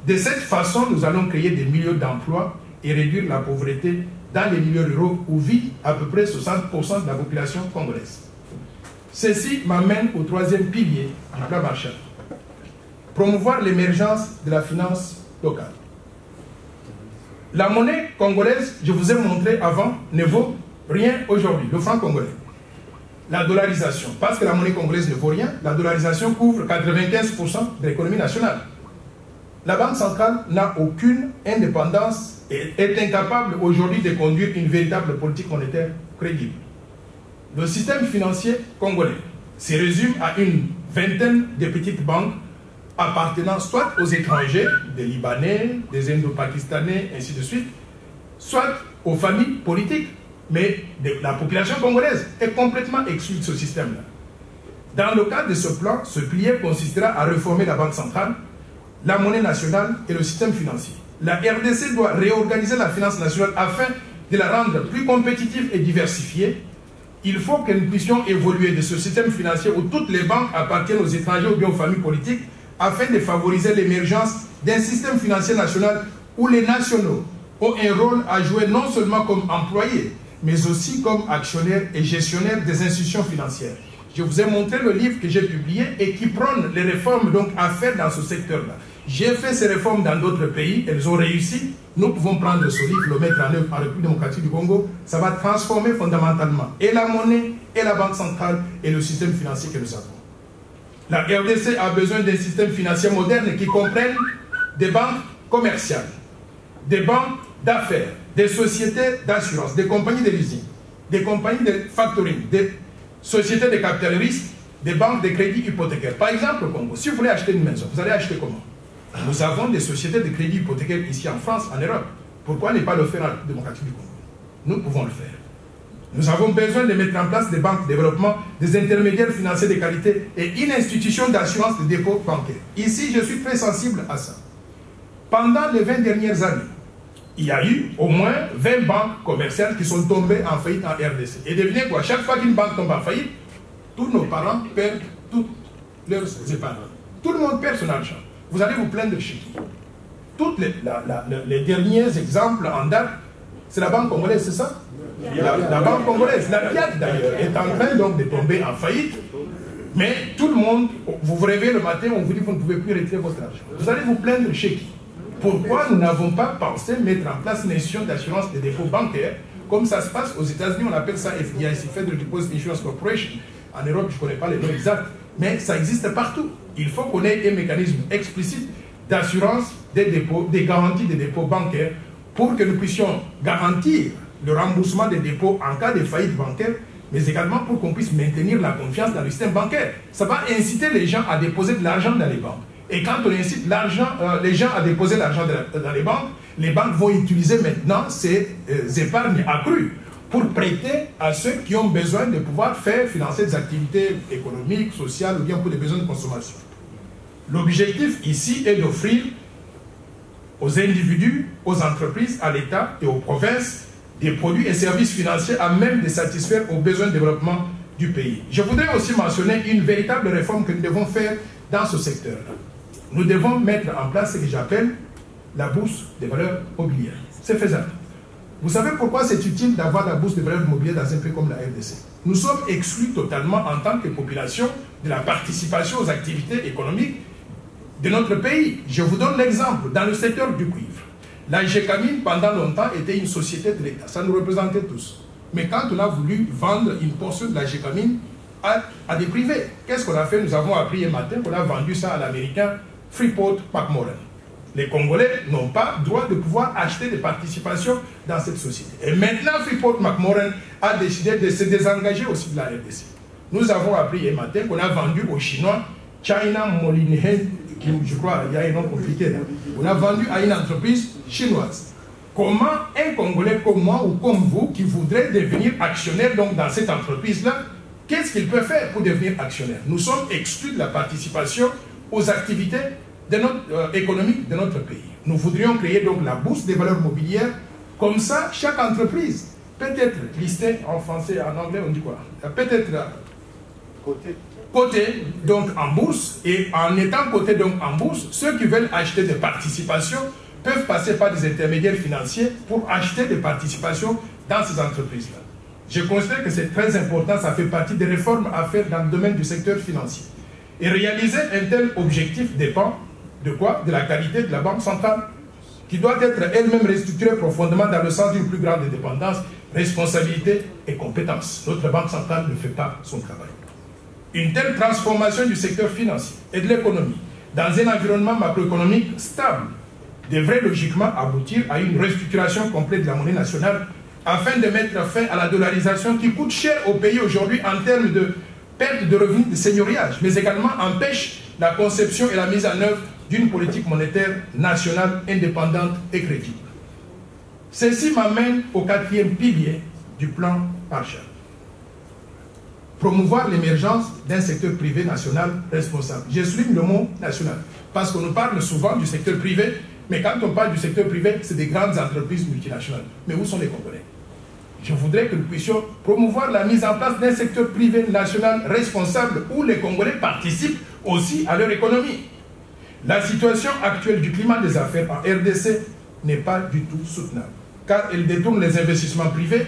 De cette façon, nous allons créer des milieux d'emploi et réduire la pauvreté dans les milieux ruraux où vit à peu près 60% de la population congolaise. Ceci m'amène au troisième pilier du plan Marshall. Promouvoir l'émergence de la finance locale. La monnaie congolaise, je vous ai montré avant, ne vaut rien aujourd'hui, le franc congolais. La dollarisation, parce que la monnaie congolaise ne vaut rien, la dollarisation couvre 95% de l'économie nationale. La Banque centrale n'a aucune indépendance est incapable aujourd'hui de conduire une véritable politique monétaire crédible. Le système financier congolais se résume à une vingtaine de petites banques appartenant soit aux étrangers, des Libanais, des Indo-Pakistanais, ainsi de suite, soit aux familles politiques. Mais la population congolaise est complètement exclue de ce système-là. Dans le cadre de ce plan, ce pilier consistera à réformer la Banque centrale, la monnaie nationale et le système financier. La RDC doit réorganiser la finance nationale afin de la rendre plus compétitive et diversifiée. Il faut que nous puissions évoluer de ce système financier où toutes les banques appartiennent aux étrangers ou bien aux familles politiques afin de favoriser l'émergence d'un système financier national où les nationaux ont un rôle à jouer non seulement comme employés, mais aussi comme actionnaires et gestionnaires des institutions financières. Je vous ai montré le livre que j'ai publié et qui prône les réformes donc à faire dans ce secteur-là. J'ai fait ces réformes dans d'autres pays, elles ont réussi. Nous pouvons prendre ce livre, le mettre en œuvre en République démocratique du Congo. Ça va transformer fondamentalement et la monnaie, et la banque centrale, et le système financier que nous avons. La RDC a besoin d'un système financier moderne qui comprenne des banques commerciales, des banques d'affaires, des sociétés d'assurance, des compagnies de leasing, des compagnies de factoring, des sociétés de capital risque, des banques de crédit hypothécaire. Par exemple, au Congo, si vous voulez acheter une maison, vous allez acheter comment? Nous avons des sociétés de crédit hypothécaire ici en France, en Europe. Pourquoi ne pas le faire en République démocratique du Congo? Nous pouvons le faire. Nous avons besoin de mettre en place des banques de développement, des intermédiaires financiers de qualité et une institution d'assurance de dépôt bancaire. Ici, je suis très sensible à ça. Pendant les 20 dernières années, il y a eu au moins 20 banques commerciales qui sont tombées en faillite en RDC. Et devinez quoi? Chaque fois qu'une banque tombe en faillite, tous nos parents perdent toutes leurs épargnes. Tout le monde perd son argent. Vous allez vous plaindre chez qui? Toutes les derniers exemples en date, c'est la banque congolaise, c'est ça? La banque congolaise, la PIAC d'ailleurs, est en train donc de tomber en faillite. Mais tout le monde, vous vous réveillez le matin, on vous dit que vous ne pouvez plus retirer votre argent. Vous allez vous plaindre chez qui? Pourquoi nous n'avons pas pensé mettre en place une institution d'assurance des dépôts bancaires, comme ça se passe aux États-Unis, on appelle ça FDIC, Federal Deposit Insurance Corporation. En Europe, je ne connais pas les noms exacts, mais ça existe partout. Il faut qu'on ait un mécanisme explicite d'assurance des dépôts, des garanties des dépôts bancaires, pour que nous puissions garantir le remboursement des dépôts en cas de faillite bancaire, mais également pour qu'on puisse maintenir la confiance dans le système bancaire. Ça va inciter les gens à déposer de l'argent dans les banques. Et quand on incite les gens à déposer l'argent dans les banques vont utiliser maintenant ces épargnes accrues pour prêter à ceux qui ont besoin de pouvoir faire financer des activités économiques, sociales ou bien pour des besoins de consommation. L'objectif ici est d'offrir aux individus, aux entreprises, à l'État et aux provinces des produits et services financiers à même de satisfaire aux besoins de développement du pays. Je voudrais aussi mentionner une véritable réforme que nous devons faire dans ce secteur-là. Nous devons mettre en place ce que j'appelle la bourse des valeurs mobilières. C'est faisable. Vous savez pourquoi c'est utile d'avoir la bourse des valeurs mobilières dans un pays comme la RDC? Nous sommes exclus totalement en tant que population de la participation aux activités économiques de notre pays. Je vous donne l'exemple. Dans le secteur du cuivre, la GECAMIN pendant longtemps était une société de l'État. Ça nous représentait tous. Mais quand on a voulu vendre une portion de la GECAMIN à des privés, qu'est-ce qu'on a fait? Nous avons appris un matin qu'on a vendu ça à l'américain Freeport-McMoRan. Les Congolais n'ont pas droit de pouvoir acheter des participations dans cette société. Et maintenant, Freeport-McMoRan a décidé de se désengager aussi de la RDC. Nous avons appris un matin qu'on a vendu aux Chinois China Molyneux, je crois, il y a un nom compliqué là. On a vendu à une entreprise chinoise. Comment un Congolais comme moi ou comme vous qui voudrait devenir actionnaire donc dans cette entreprise-là, qu'est-ce qu'il peut faire pour devenir actionnaire? Nous sommes exclus de la participation aux activités de économiques de notre pays. Nous voudrions créer donc la bourse des valeurs mobilières. Comme ça, chaque entreprise peut être listée en français, en anglais, on dit quoi? Peut être coté donc en bourse, et en étant coté donc en bourse, ceux qui veulent acheter des participations peuvent passer par des intermédiaires financiers pour acheter des participations dans ces entreprises-là. Je considère que c'est très important, ça fait partie des réformes à faire dans le domaine du secteur financier. Et réaliser un tel objectif dépend de quoi? De la qualité de la Banque centrale, qui doit être elle-même restructurée profondément dans le sens d'une plus grande indépendance, responsabilité et compétence. Notre Banque centrale ne fait pas son travail. Une telle transformation du secteur financier et de l'économie dans un environnement macroéconomique stable devrait logiquement aboutir à une restructuration complète de la monnaie nationale afin de mettre fin à la dollarisation qui coûte cher au pays aujourd'hui en termes de perte de revenus de seigneuriage, mais également empêche la conception et la mise en œuvre d'une politique monétaire nationale indépendante et crédible. Ceci m'amène au 4e pilier du plan Marshall. Promouvoir l'émergence d'un secteur privé national responsable. Je souligne le mot national, parce qu'on nous parle souvent du secteur privé, mais quand on parle du secteur privé, c'est des grandes entreprises multinationales. Mais où sont les Congolais? Je voudrais que nous puissions promouvoir la mise en place d'un secteur privé national responsable où les Congolais participent aussi à leur économie. La situation actuelle du climat des affaires en RDC n'est pas du tout soutenable, car elle détourne les investissements privés,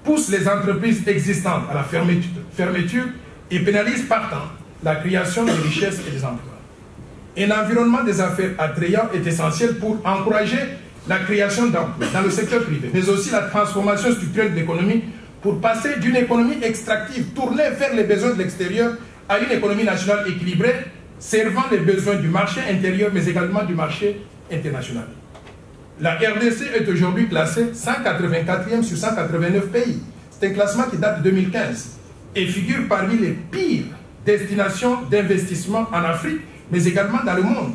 pousse les entreprises existantes à la fermeture et pénalise partant la création de richesses et des emplois. Un environnement des affaires attrayant est essentiel pour encourager la création d'emplois dans le secteur privé, mais aussi la transformation structurelle de l'économie pour passer d'une économie extractive tournée vers les besoins de l'extérieur à une économie nationale équilibrée, servant les besoins du marché intérieur, mais également du marché international. La RDC est aujourd'hui classée 184e sur 189 pays. C'est un classement qui date de 2015 et figure parmi les pires destinations d'investissement en Afrique, mais également dans le monde,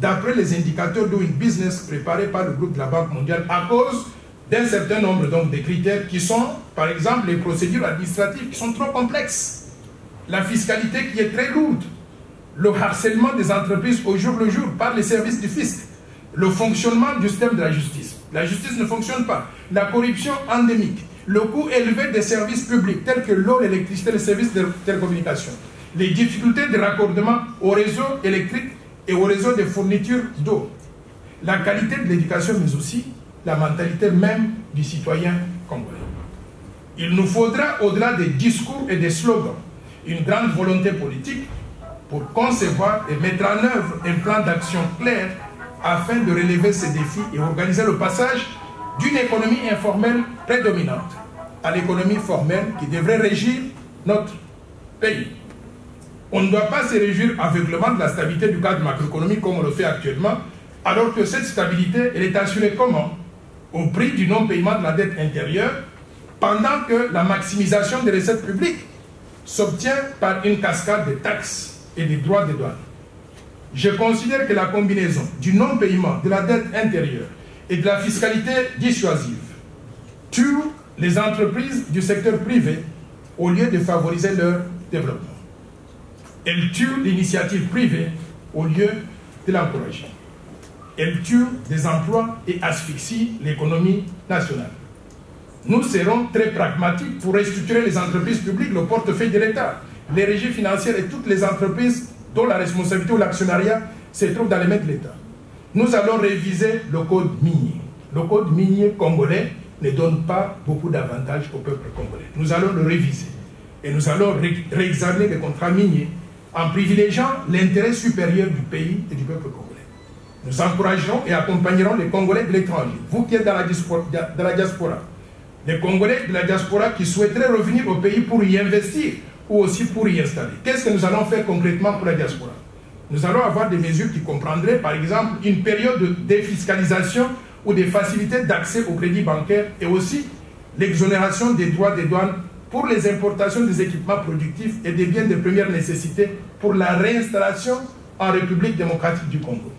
d'après les indicateurs Doing Business préparés par le groupe de la Banque mondiale, à cause d'un certain nombre donc, de critères qui sont, par exemple, les procédures administratives qui sont trop complexes, la fiscalité qui est très lourde, le harcèlement des entreprises au jour le jour par les services du fisc, le fonctionnement du système de la justice. La justice ne fonctionne pas. La corruption endémique, le coût élevé des services publics tels que l'eau, l'électricité, les services de télécommunications, les difficultés de raccordement au réseau électrique et au réseau de fourniture d'eau, la qualité de l'éducation, mais aussi la mentalité même du citoyen congolais. Il nous faudra, au-delà des discours et des slogans, une grande volonté politique pour concevoir et mettre en œuvre un plan d'action clair afin de relever ces défis et organiser le passage d'une économie informelle prédominante à l'économie formelle qui devrait régir notre pays. On ne doit pas se réjouir aveuglément de la stabilité du cadre macroéconomique comme on le fait actuellement, alors que cette stabilité, elle est assurée comment? Au prix du non-paiement de la dette intérieure, pendant que la maximisation des recettes publiques s'obtient par une cascade de taxes et des droits de douane. Je considère que la combinaison du non-paiement de la dette intérieure et de la fiscalité dissuasive tue les entreprises du secteur privé au lieu de favoriser leur développement. Elle tue l'initiative privée au lieu de l'encourager. Elle tue des emplois et asphyxie l'économie nationale. Nous serons très pragmatiques pour restructurer les entreprises publiques, le portefeuille de l'État, les régies financières et toutes les entreprises dont la responsabilité ou l'actionnariat se trouve dans les mains de l'État. Nous allons réviser le code minier. Le code minier congolais ne donne pas beaucoup d'avantages au peuple congolais. Nous allons le réviser et nous allons réexaminer les contrats miniers en privilégiant l'intérêt supérieur du pays et du peuple congolais. Nous encouragerons et accompagnerons les Congolais de l'étranger, vous qui êtes dans la diaspora, les Congolais de la diaspora qui souhaiteraient revenir au pays pour y investir ou aussi pour y installer. Qu'est-ce que nous allons faire concrètement pour la diaspora? Nous allons avoir des mesures qui comprendraient, par exemple, une période de défiscalisation ou des facilités d'accès au crédit bancaire et aussi l'exonération des droits de douane pour les importations des équipements productifs et des biens de première nécessité pour la réinstallation en République démocratique du Congo.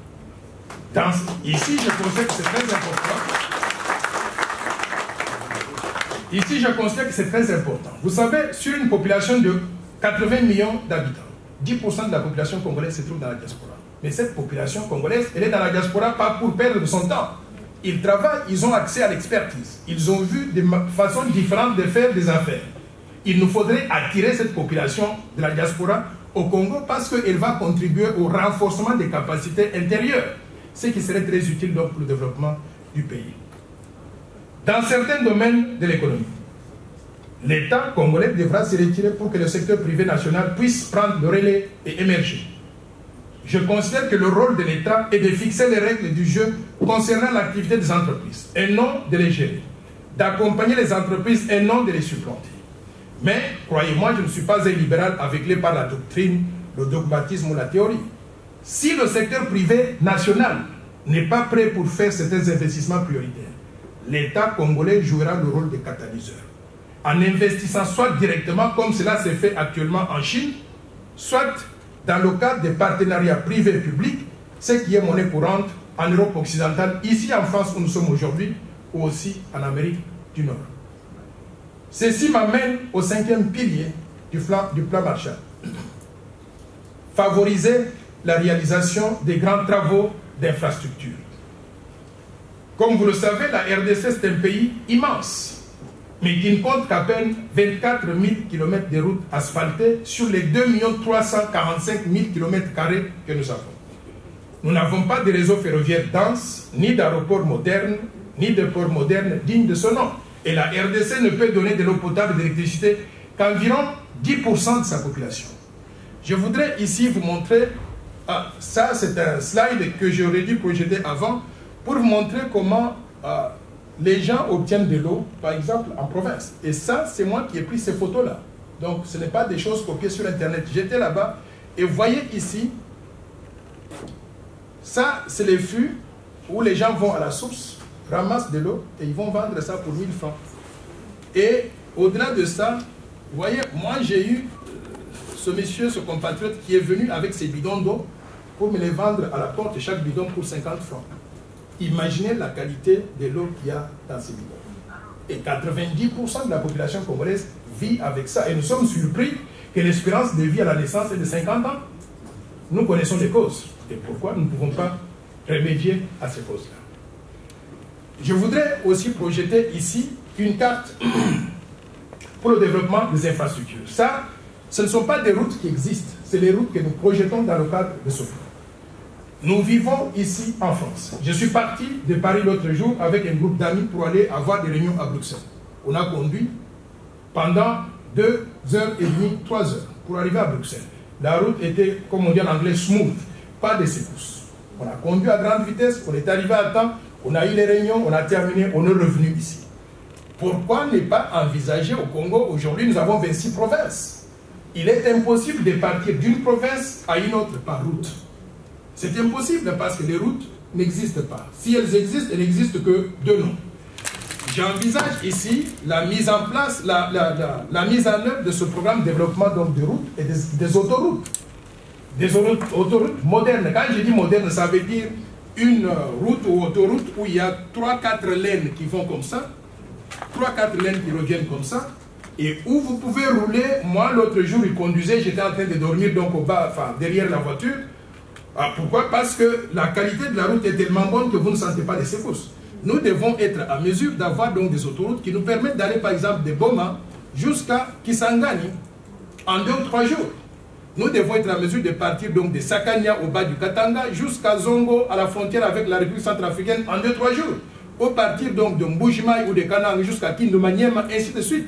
Ici, je considère que c'est très important. Ici, je considère que c'est très important. Vous savez, sur une population de 80 millions d'habitants, 10% de la population congolaise se trouve dans la diaspora. Mais cette population congolaise, elle est dans la diaspora pas pour perdre de son temps. Ils travaillent, ils ont accès à l'expertise. Ils ont vu des façons différentes de faire des affaires. Il nous faudrait attirer cette population de la diaspora au Congo parce qu'elle va contribuer au renforcement des capacités intérieures, ce qui serait très utile donc pour le développement du pays. Dans certains domaines de l'économie, l'État congolais devra se retirer pour que le secteur privé national puisse prendre le relais et émerger. Je considère que le rôle de l'État est de fixer les règles du jeu concernant l'activité des entreprises et non de les gérer, d'accompagner les entreprises et non de les supplanter. Mais, croyez-moi, je ne suis pas un libéral aveuglé par la doctrine, le dogmatisme ou la théorie. Si le secteur privé national n'est pas prêt pour faire certains investissements prioritaires, l'État congolais jouera le rôle de catalyseur. En investissant soit directement, comme cela s'est fait actuellement en Chine, soit dans le cadre des partenariats privés et publics, ce qui est monnaie courante en Europe occidentale, ici en France où nous sommes aujourd'hui, ou aussi en Amérique du Nord. Ceci m'amène au 5e pilier du plan Marshall. Favoriser la réalisation des grands travaux d'infrastructure. Comme vous le savez, la RDC c'est un pays immense, mais qui ne compte qu'à peine 24 000 km de routes asphaltées sur les 2 345 000 km que nous avons. Nous n'avons pas de réseau ferroviaire dense, ni d'aéroport moderne, ni de port moderne digne de ce nom. Et la RDC ne peut donner de l'eau potable et de l'électricité qu'environ 10% de sa population. Je voudrais ici vous montrer, ça c'est un slide que j'aurais dû projeter avant, pour vous montrer comment les gens obtiennent de l'eau, par exemple en province. Et ça, c'est moi qui ai pris ces photos-là. Donc ce n'est pas des choses copiées sur Internet. J'étais là-bas et vous voyez ici, ça c'est les fûts où les gens vont à la source, ramassent de l'eau et ils vont vendre ça pour 1000 francs. Et au-delà de ça, vous voyez, moi j'ai eu ce monsieur, ce compatriote qui est venu avec ses bidons d'eau pour me les vendre à la porte, chaque bidon pour 50 francs. Imaginez la qualité de l'eau qu'il y a dans ces bidons. Et 90% de la population congolaise vit avec ça. Et nous sommes surpris que l'espérance de vie à la naissance est de 50 ans. Nous connaissons les causes. Et pourquoi nous ne pouvons pas remédier à ces causes-là? Je voudrais aussi projeter ici une carte pour le développement des infrastructures. Ça, ce ne sont pas des routes qui existent, c'est les routes que nous projetons dans le cadre de ce plan. Nous vivons ici en France. Je suis parti de Paris l'autre jour avec un groupe d'amis pour aller avoir des réunions à Bruxelles. On a conduit pendant 2h30, 3 heures pour arriver à Bruxelles. La route était, comme on dit en anglais, smooth, pas de secousses. On a conduit à grande vitesse, on est arrivé à temps, on a eu les réunions, on a terminé, on est revenu ici. Pourquoi ne pas envisager au Congo? Aujourd'hui, nous avons 26 provinces. Il est impossible de partir d'une province à une autre par route. C'est impossible parce que les routes n'existent pas. Si elles existent, elles n'existent que de nom. J'envisage ici la mise en place, la mise en œuvre de ce programme de développement donc, de routes et des autoroutes. Des autoroutes modernes. Quand je dis moderne, ça veut dire une route ou autoroute où il y a 3-4 laines qui vont comme ça, 3-4 laines qui reviennent comme ça, et où vous pouvez rouler. Moi, l'autre jour, il conduisait, j'étais en train de dormir donc au bas, enfin, derrière la voiture. Pourquoi? Parce que la qualité de la route est tellement bonne que vous ne sentez pas les secousses. Nous devons être à mesure d'avoir donc des autoroutes qui nous permettent d'aller par exemple de Boma jusqu'à Kisangani en 2 ou 3 jours. Nous devons être à mesure de partir donc de Sakania au bas du Katanga jusqu'à Zongo à la frontière avec la République centrafricaine en 2-3 jours. Ou partir donc de Mbujimaï ou de Kanang jusqu'à Kindoumaniema, ainsi de suite.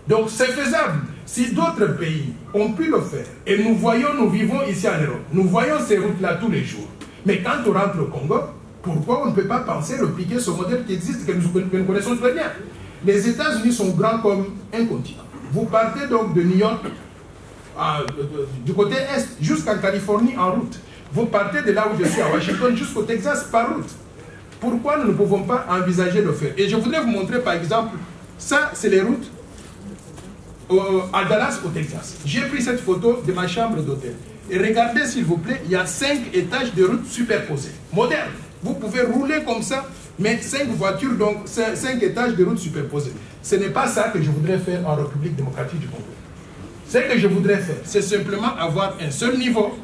Donc c'est faisable. Si d'autres pays ont pu le faire, et nous voyons, nous vivons ici en Europe, nous voyons ces routes-là tous les jours. Mais quand on rentre au Congo, pourquoi on ne peut pas penser repliquer ce modèle qui existe, que nous connaissons très bien? Les États-Unis sont grands comme un continent. Vous partez donc de New York, du côté est, jusqu'en Californie en route. Vous partez de là où je suis, à Washington, jusqu'au Texas par route. Pourquoi nous ne pouvons pas envisager de le faire? Et je voudrais vous montrer par exemple, ça c'est les routes à Dallas au Texas. J'ai pris cette photo de ma chambre d'hôtel. Et regardez s'il vous plaît, il y a 5 étages de routes superposées, modernes. Vous pouvez rouler comme ça, mais 5 voitures, donc 5 étages de routes superposées. Ce n'est pas ça que je voudrais faire en République démocratique du Congo. Ce que je voudrais faire, c'est simplement avoir un seul niveau,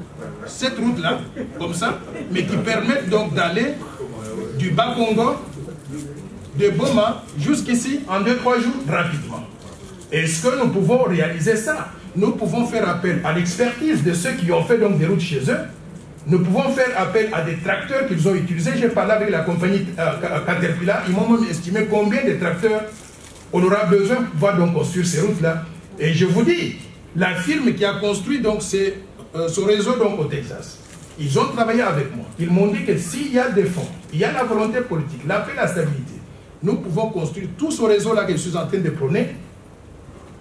cette route-là, comme ça, mais qui permette donc d'aller du Bas-Congo, de Boma, jusqu'ici, en 2-3 jours, rapidement. Est-ce que nous pouvons réaliser ça? Nous pouvons faire appel à l'expertise de ceux qui ont fait donc des routes chez eux. Nous pouvons faire appel à des tracteurs qu'ils ont utilisés. J'ai parlé avec la compagnie Caterpillar. Ils m'ont même estimé combien de tracteurs on aura besoin pour pouvoir donc construire ces routes-là. Et je vous dis, la firme qui a construit donc ce réseau donc au Texas, ils ont travaillé avec moi. Ils m'ont dit que s'il y a des fonds, il y a la volonté politique, la paix, la stabilité, nous pouvons construire tout ce réseau-là que je suis en train de prôner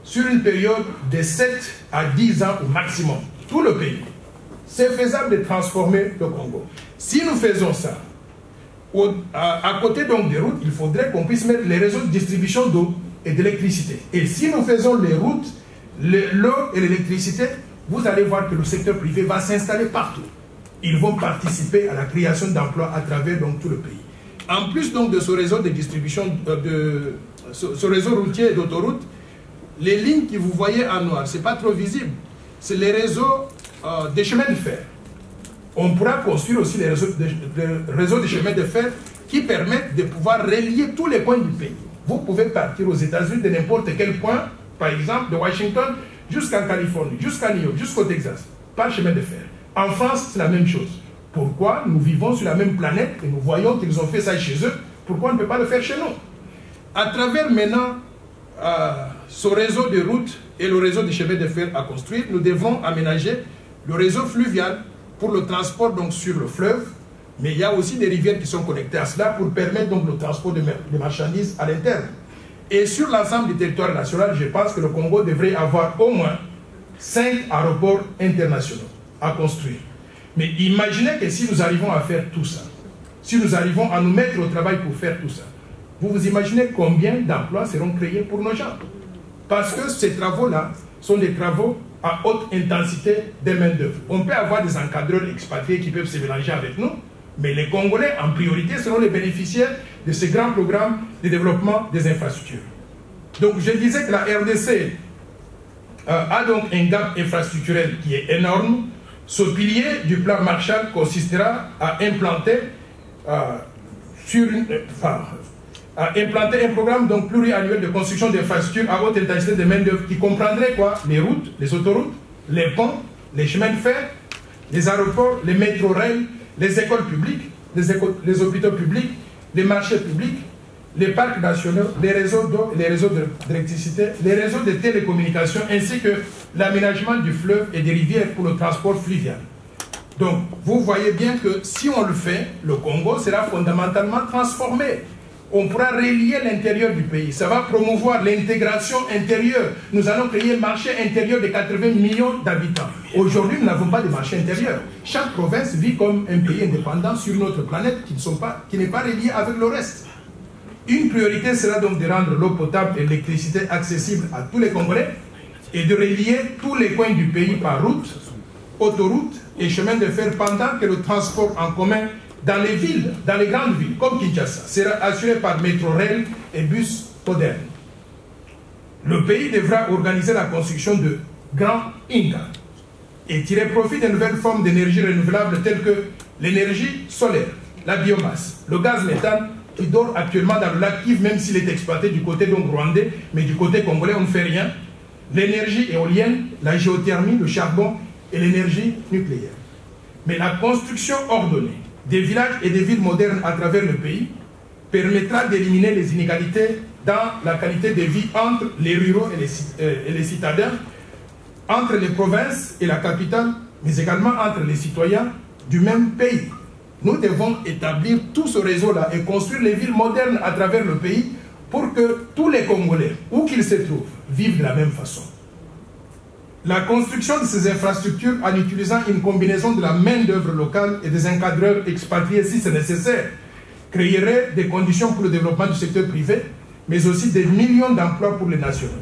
sur une période de 7 à 10 ans au maximum. Tout le pays. C'est faisable de transformer le Congo. Si nous faisons ça, À côté donc des routes, il faudrait qu'on puisse mettre les réseaux de distribution d'eau et d'électricité. Et si nous faisons les routes, l'eau et l'électricité, vous allez voir que le secteur privé va s'installer partout. Ils vont participer à la création d'emplois à travers donc, tout le pays. En plus donc, de ce réseau de distribution, ce réseau routier et d'autoroutes, les lignes que vous voyez en noir, ce n'est pas trop visible, c'est les réseaux des chemins de fer. On pourra construire aussi les réseaux de chemins de fer qui permettent de pouvoir relier tous les points du pays. Vous pouvez partir aux États-Unis de n'importe quel point, par exemple de Washington jusqu'en Californie, jusqu'à New York, jusqu'au Texas, par chemin de fer. En France, c'est la même chose. Pourquoi nous vivons sur la même planète et nous voyons qu'ils ont fait ça chez eux, pourquoi on ne peut pas le faire chez nous? À travers maintenant ce réseau de routes et le réseau de chemins de fer à construire, nous devons aménager le réseau fluvial pour le transport donc, sur le fleuve, mais il y a aussi des rivières qui sont connectées à cela pour permettre donc, le transport de marchandises à l'interne. Et sur l'ensemble du territoire national, je pense que le Congo devrait avoir au moins 5 aéroports internationaux à construire. Mais imaginez que si nous arrivons à faire tout ça, si nous arrivons à nous mettre au travail pour faire tout ça, vous imaginez combien d'emplois seront créés pour nos gens? Parce que ces travaux-là sont des travaux à haute intensité de main-d'œuvre. On peut avoir des encadreurs expatriés qui peuvent se mélanger avec nous, mais les Congolais, en priorité, seront les bénéficiaires de ce grand programme de développement des infrastructures. Donc, je disais que la RDC a donc un gap infrastructurel qui est énorme. Ce pilier du plan Marshall consistera à implanter un programme donc pluriannuel de construction d'infrastructures à haute intensité de main-d'œuvre qui comprendrait quoi? Les routes, les autoroutes, les ponts, les chemins de fer, les aéroports, les métros rails, les écoles publiques, les hôpitaux publics, les marchés publics, les parcs nationaux, les réseaux d'eau, les réseaux d'électricité, les réseaux de télécommunications, ainsi que l'aménagement du fleuve et des rivières pour le transport fluvial. Donc, vous voyez bien que si on le fait, le Congo sera fondamentalement transformé. On pourra relier l'intérieur du pays. Ça va promouvoir l'intégration intérieure. Nous allons créer un marché intérieur de 80 millions d'habitants. Aujourd'hui, nous n'avons pas de marché intérieur. Chaque province vit comme un pays indépendant sur notre planète qui n'est pas relié avec le reste. Une priorité sera donc de rendre l'eau potable et l'électricité accessible à tous les Congolais et de relier tous les coins du pays par route, autoroute et chemin de fer pendant que le transport en commun dans les villes, dans les grandes villes, comme Kinshasa, sera assuré par métro rail et bus modernes. Le pays devra organiser la construction de grands Inca et tirer profit de nouvelles formes d'énergie renouvelable telles que l'énergie solaire, la biomasse, le gaz méthane qui dort actuellement dans le lac Kivu, même s'il est exploité du côté donc rwandais, mais du côté congolais on ne fait rien, l'énergie éolienne, la géothermie, le charbon et l'énergie nucléaire. Mais la construction ordonnée des villages et des villes modernes à travers le pays permettra d'éliminer les inégalités dans la qualité de vie entre les ruraux et les citadins, entre les provinces et la capitale, mais également entre les citoyens du même pays. Nous devons établir tout ce réseau-là et construire les villes modernes à travers le pays pour que tous les Congolais, où qu'ils se trouvent, vivent de la même façon. La construction de ces infrastructures en utilisant une combinaison de la main-d'œuvre locale et des encadreurs expatriés si c'est nécessaire créerait des conditions pour le développement du secteur privé, mais aussi des millions d'emplois pour les nationaux.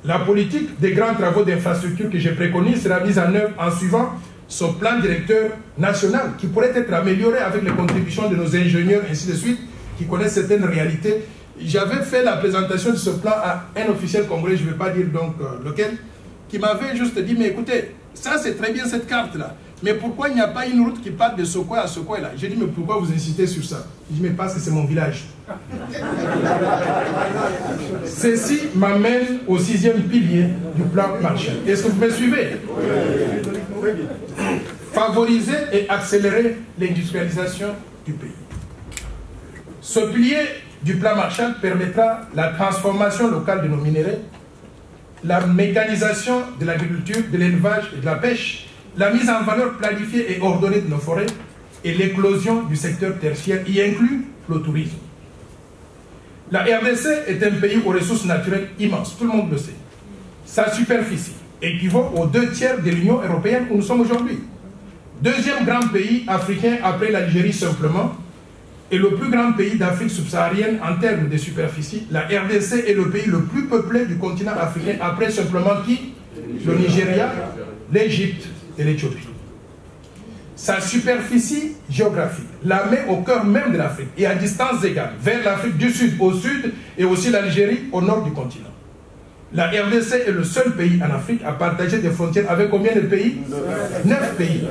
La politique des grands travaux d'infrastructure que je préconise sera mise en œuvre en suivant ce plan directeur national qui pourrait être amélioré avec les contributions de nos ingénieurs, ainsi de suite, qui connaissent certaines réalités. J'avais fait la présentation de ce plan à un officiel congolais, je ne vais pas dire donc lequel, qui m'avait juste dit, mais écoutez, ça c'est très bien cette carte-là, mais pourquoi il n'y a pas une route qui part de ce coin à ce coin-là? J'ai dit, mais pourquoi vous insistez sur ça? Il dit, mais parce que c'est mon village. Ceci m'amène au 6e pilier du plan Marshall. Est-ce que vous me suivez? Favoriser et accélérer l'industrialisation du pays. Ce pilier du plan Marshall permettra la transformation locale de nos minéraux, la mécanisation de l'agriculture, de l'élevage et de la pêche, la mise en valeur planifiée et ordonnée de nos forêts et l'éclosion du secteur tertiaire, y inclut le tourisme. La RDC est un pays aux ressources naturelles immenses, tout le monde le sait. Sa superficie équivaut aux 2/3 de l'Union européenne où nous sommes aujourd'hui. Deuxième grand pays africain après l'Algérie simplement, est le plus grand pays d'Afrique subsaharienne en termes de superficie, la RDC est le pays le plus peuplé du continent africain, après simplement qui? Le Nigeria, l'Égypte et l'Éthiopie. Sa superficie géographique la met au cœur même de l'Afrique et à distance égale, vers l'Afrique du Sud au sud et aussi l'Algérie au nord du continent. La RDC est le seul pays en Afrique à partager des frontières avec combien de pays? 9 pays.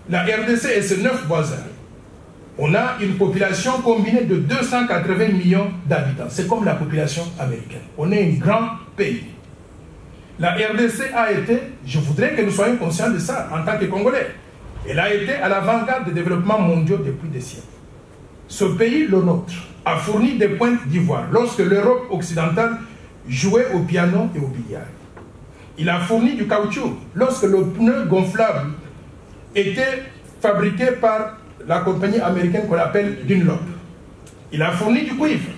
La RDC et ses 9 voisins. On a une population combinée de 280 millions d'habitants. C'est comme la population américaine. On est un grand pays. La RDC a été, je voudrais que nous soyons conscients de ça en tant que Congolais, elle a été à l'avant-garde des développements mondiaux depuis des siècles. Ce pays, le nôtre, a fourni des pointes d'ivoire lorsque l'Europe occidentale jouait au piano et au billard. Il a fourni du caoutchouc lorsque le pneu gonflable était fabriqué par la compagnie américaine qu'on appelle Dunlop. Il a fourni du cuivre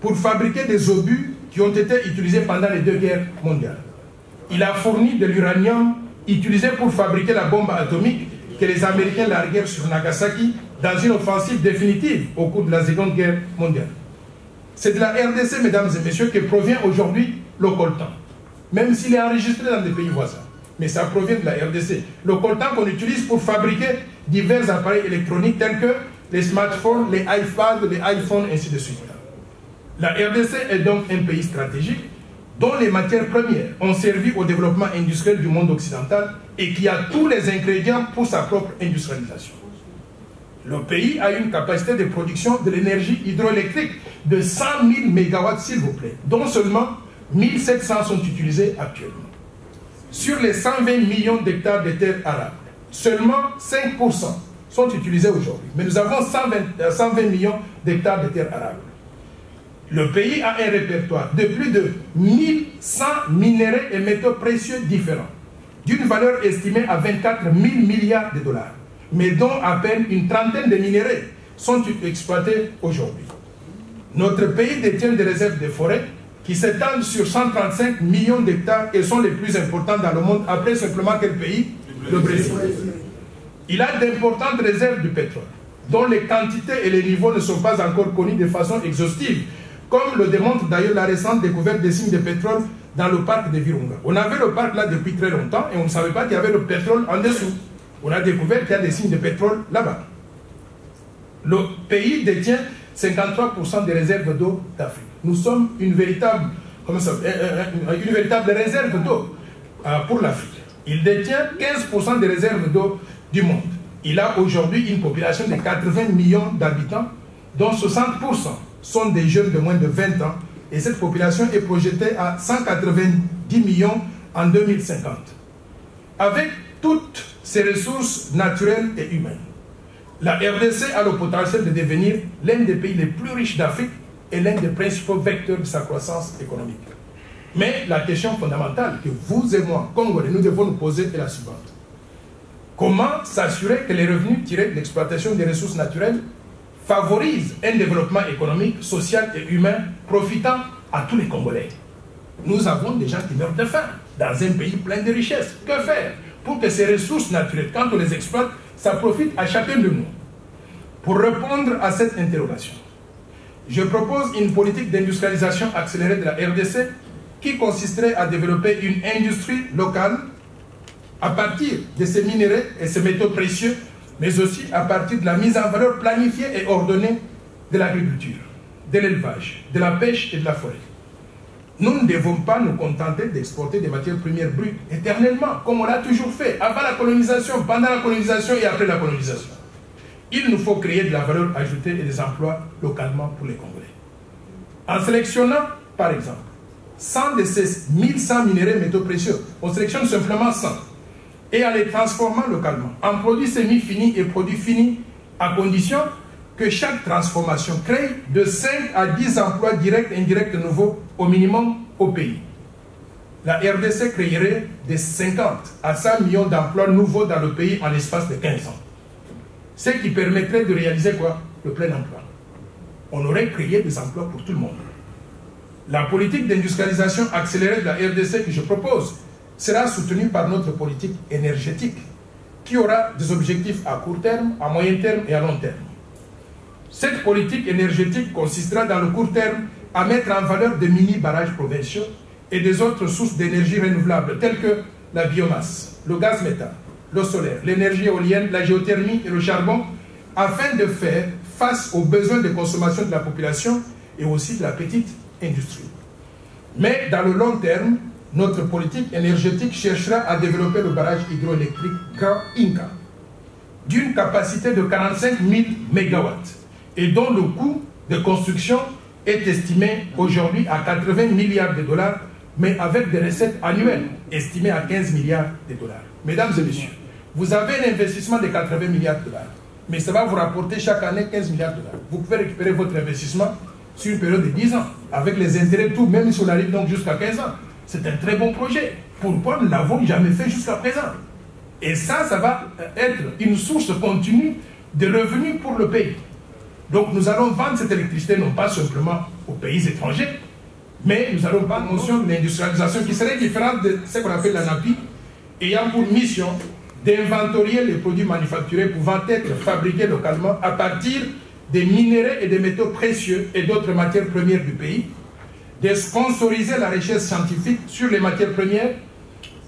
pour fabriquer des obus qui ont été utilisés pendant les 2 guerres mondiales. Il a fourni de l'uranium utilisé pour fabriquer la bombe atomique que les Américains larguèrent sur Nagasaki dans une offensive définitive au cours de la Seconde Guerre mondiale. C'est de la RDC, mesdames et messieurs, que provient aujourd'hui le coltan, même s'il est enregistré dans des pays voisins. Mais ça provient de la RDC. Le coltan qu'on utilise pour fabriquer divers appareils électroniques tels que les smartphones, les iPads, les iPhones, ainsi de suite. La RDC est donc un pays stratégique dont les matières premières ont servi au développement industriel du monde occidental et qui a tous les ingrédients pour sa propre industrialisation. Le pays a une capacité de production de l'énergie hydroélectrique de 100 000 MW, s'il vous plaît, dont seulement 1700 sont utilisés actuellement. Sur les 120 millions d'hectares de terres arables, seulement 5% sont utilisés aujourd'hui. Mais nous avons 120 millions d'hectares de terres arables. Le pays a un répertoire de plus de 1100 minéraux et métaux précieux différents, d'une valeur estimée à 24 000 milliards de dollars, mais dont à peine une trentaine de minéraux sont exploités aujourd'hui. Notre pays détient des réserves de forêt qui s'étendent sur 135 millions d'hectares et sont les plus importants dans le monde, après simplement quel pays? Le Brésil. Il a d'importantes réserves de pétrole, dont les quantités et les niveaux ne sont pas encore connus de façon exhaustive, comme le démontre d'ailleurs la récente découverte des signes de pétrole dans le parc de Virunga. On avait le parc là depuis très longtemps et on ne savait pas qu'il y avait le pétrole en dessous. On a découvert qu'il y a des signes de pétrole là-bas. Le pays détient 53% des réserves d'eau d'Afrique. Nous sommes une véritable réserve d'eau pour l'Afrique. Il détient 15% des réserves d'eau du monde. Il a aujourd'hui une population de 80 millions d'habitants, dont 60% sont des jeunes de moins de 20 ans, et cette population est projetée à 190 millions en 2050. Avec toutes ces ressources naturelles et humaines, la RDC a le potentiel de devenir l'un des pays les plus riches d'Afrique et l'un des principaux vecteurs de sa croissance économique. Mais la question fondamentale que vous et moi, Congolais, nous devons nous poser est la suivante. Comment s'assurer que les revenus tirés de l'exploitation des ressources naturelles favorisent un développement économique, social et humain profitant à tous les Congolais? Nous avons des gens qui meurent de faim dans un pays plein de richesses. Que faire pour que ces ressources naturelles, quand on les exploite, ça profite à chacun de nous? Pour répondre à cette interrogation, je propose une politique d'industrialisation accélérée de la RDC qui consisterait à développer une industrie locale à partir de ces minéraux et ces métaux précieux, mais aussi à partir de la mise en valeur planifiée et ordonnée de l'agriculture, de l'élevage, de la pêche et de la forêt. Nous ne devons pas nous contenter d'exporter des matières premières brutes éternellement, comme on l'a toujours fait, avant la colonisation, pendant la colonisation et après la colonisation. Il nous faut créer de la valeur ajoutée et des emplois localement pour les Congolais. En sélectionnant, par exemple, 100 de ces 1100 minéraux et métaux précieux, on sélectionne simplement 100, et en les transformant localement, en produits semi-finis et produits finis, à condition que chaque transformation crée de 5 à 10 emplois directs et indirects nouveaux au minimum au pays. La RDC créerait de 50 à 100 millions d'emplois nouveaux dans le pays en l'espace de 15 ans. Ce qui permettrait de réaliser quoi? Le plein emploi. On aurait créé des emplois pour tout le monde. La politique d'industrialisation accélérée de la RDC que je propose sera soutenue par notre politique énergétique qui aura des objectifs à court terme, à moyen terme et à long terme. Cette politique énergétique consistera dans le court terme à mettre en valeur des mini-barrages provinciaux et des autres sources d'énergie renouvelable telles que la biomasse, le gaz méthane, l'eau solaire, l'énergie éolienne, la géothermie et le charbon, afin de faire face aux besoins de consommation de la population et aussi de la petite industrie. Mais dans le long terme, notre politique énergétique cherchera à développer le barrage hydroélectrique Grand Inca, d'une capacité de 45 000 MW et dont le coût de construction est estimé aujourd'hui à 80 milliards de dollars, mais avec des recettes annuelles estimées à 15 milliards de dollars. Mesdames et messieurs, vous avez un investissement de 80 milliards de dollars, mais ça va vous rapporter chaque année 15 milliards de dollars. Vous pouvez récupérer votre investissement sur une période de 10 ans, avec les intérêts, tout, même si on arrive donc jusqu'à 15 ans. C'est un très bon projet. Pourquoi nous ne l'avons jamais fait jusqu'à présent? Et ça va être une source continue de revenus pour le pays. Donc nous allons vendre cette électricité non pas simplement aux pays étrangers, mais nous allons prendre notion de l'industrialisation qui serait différente de ce qu'on appelle la NAPI, ayant pour mission d'inventorier les produits manufacturés pouvant être fabriqués localement à partir des minéraux et des métaux précieux et d'autres matières premières du pays, de sponsoriser la recherche scientifique sur les matières premières,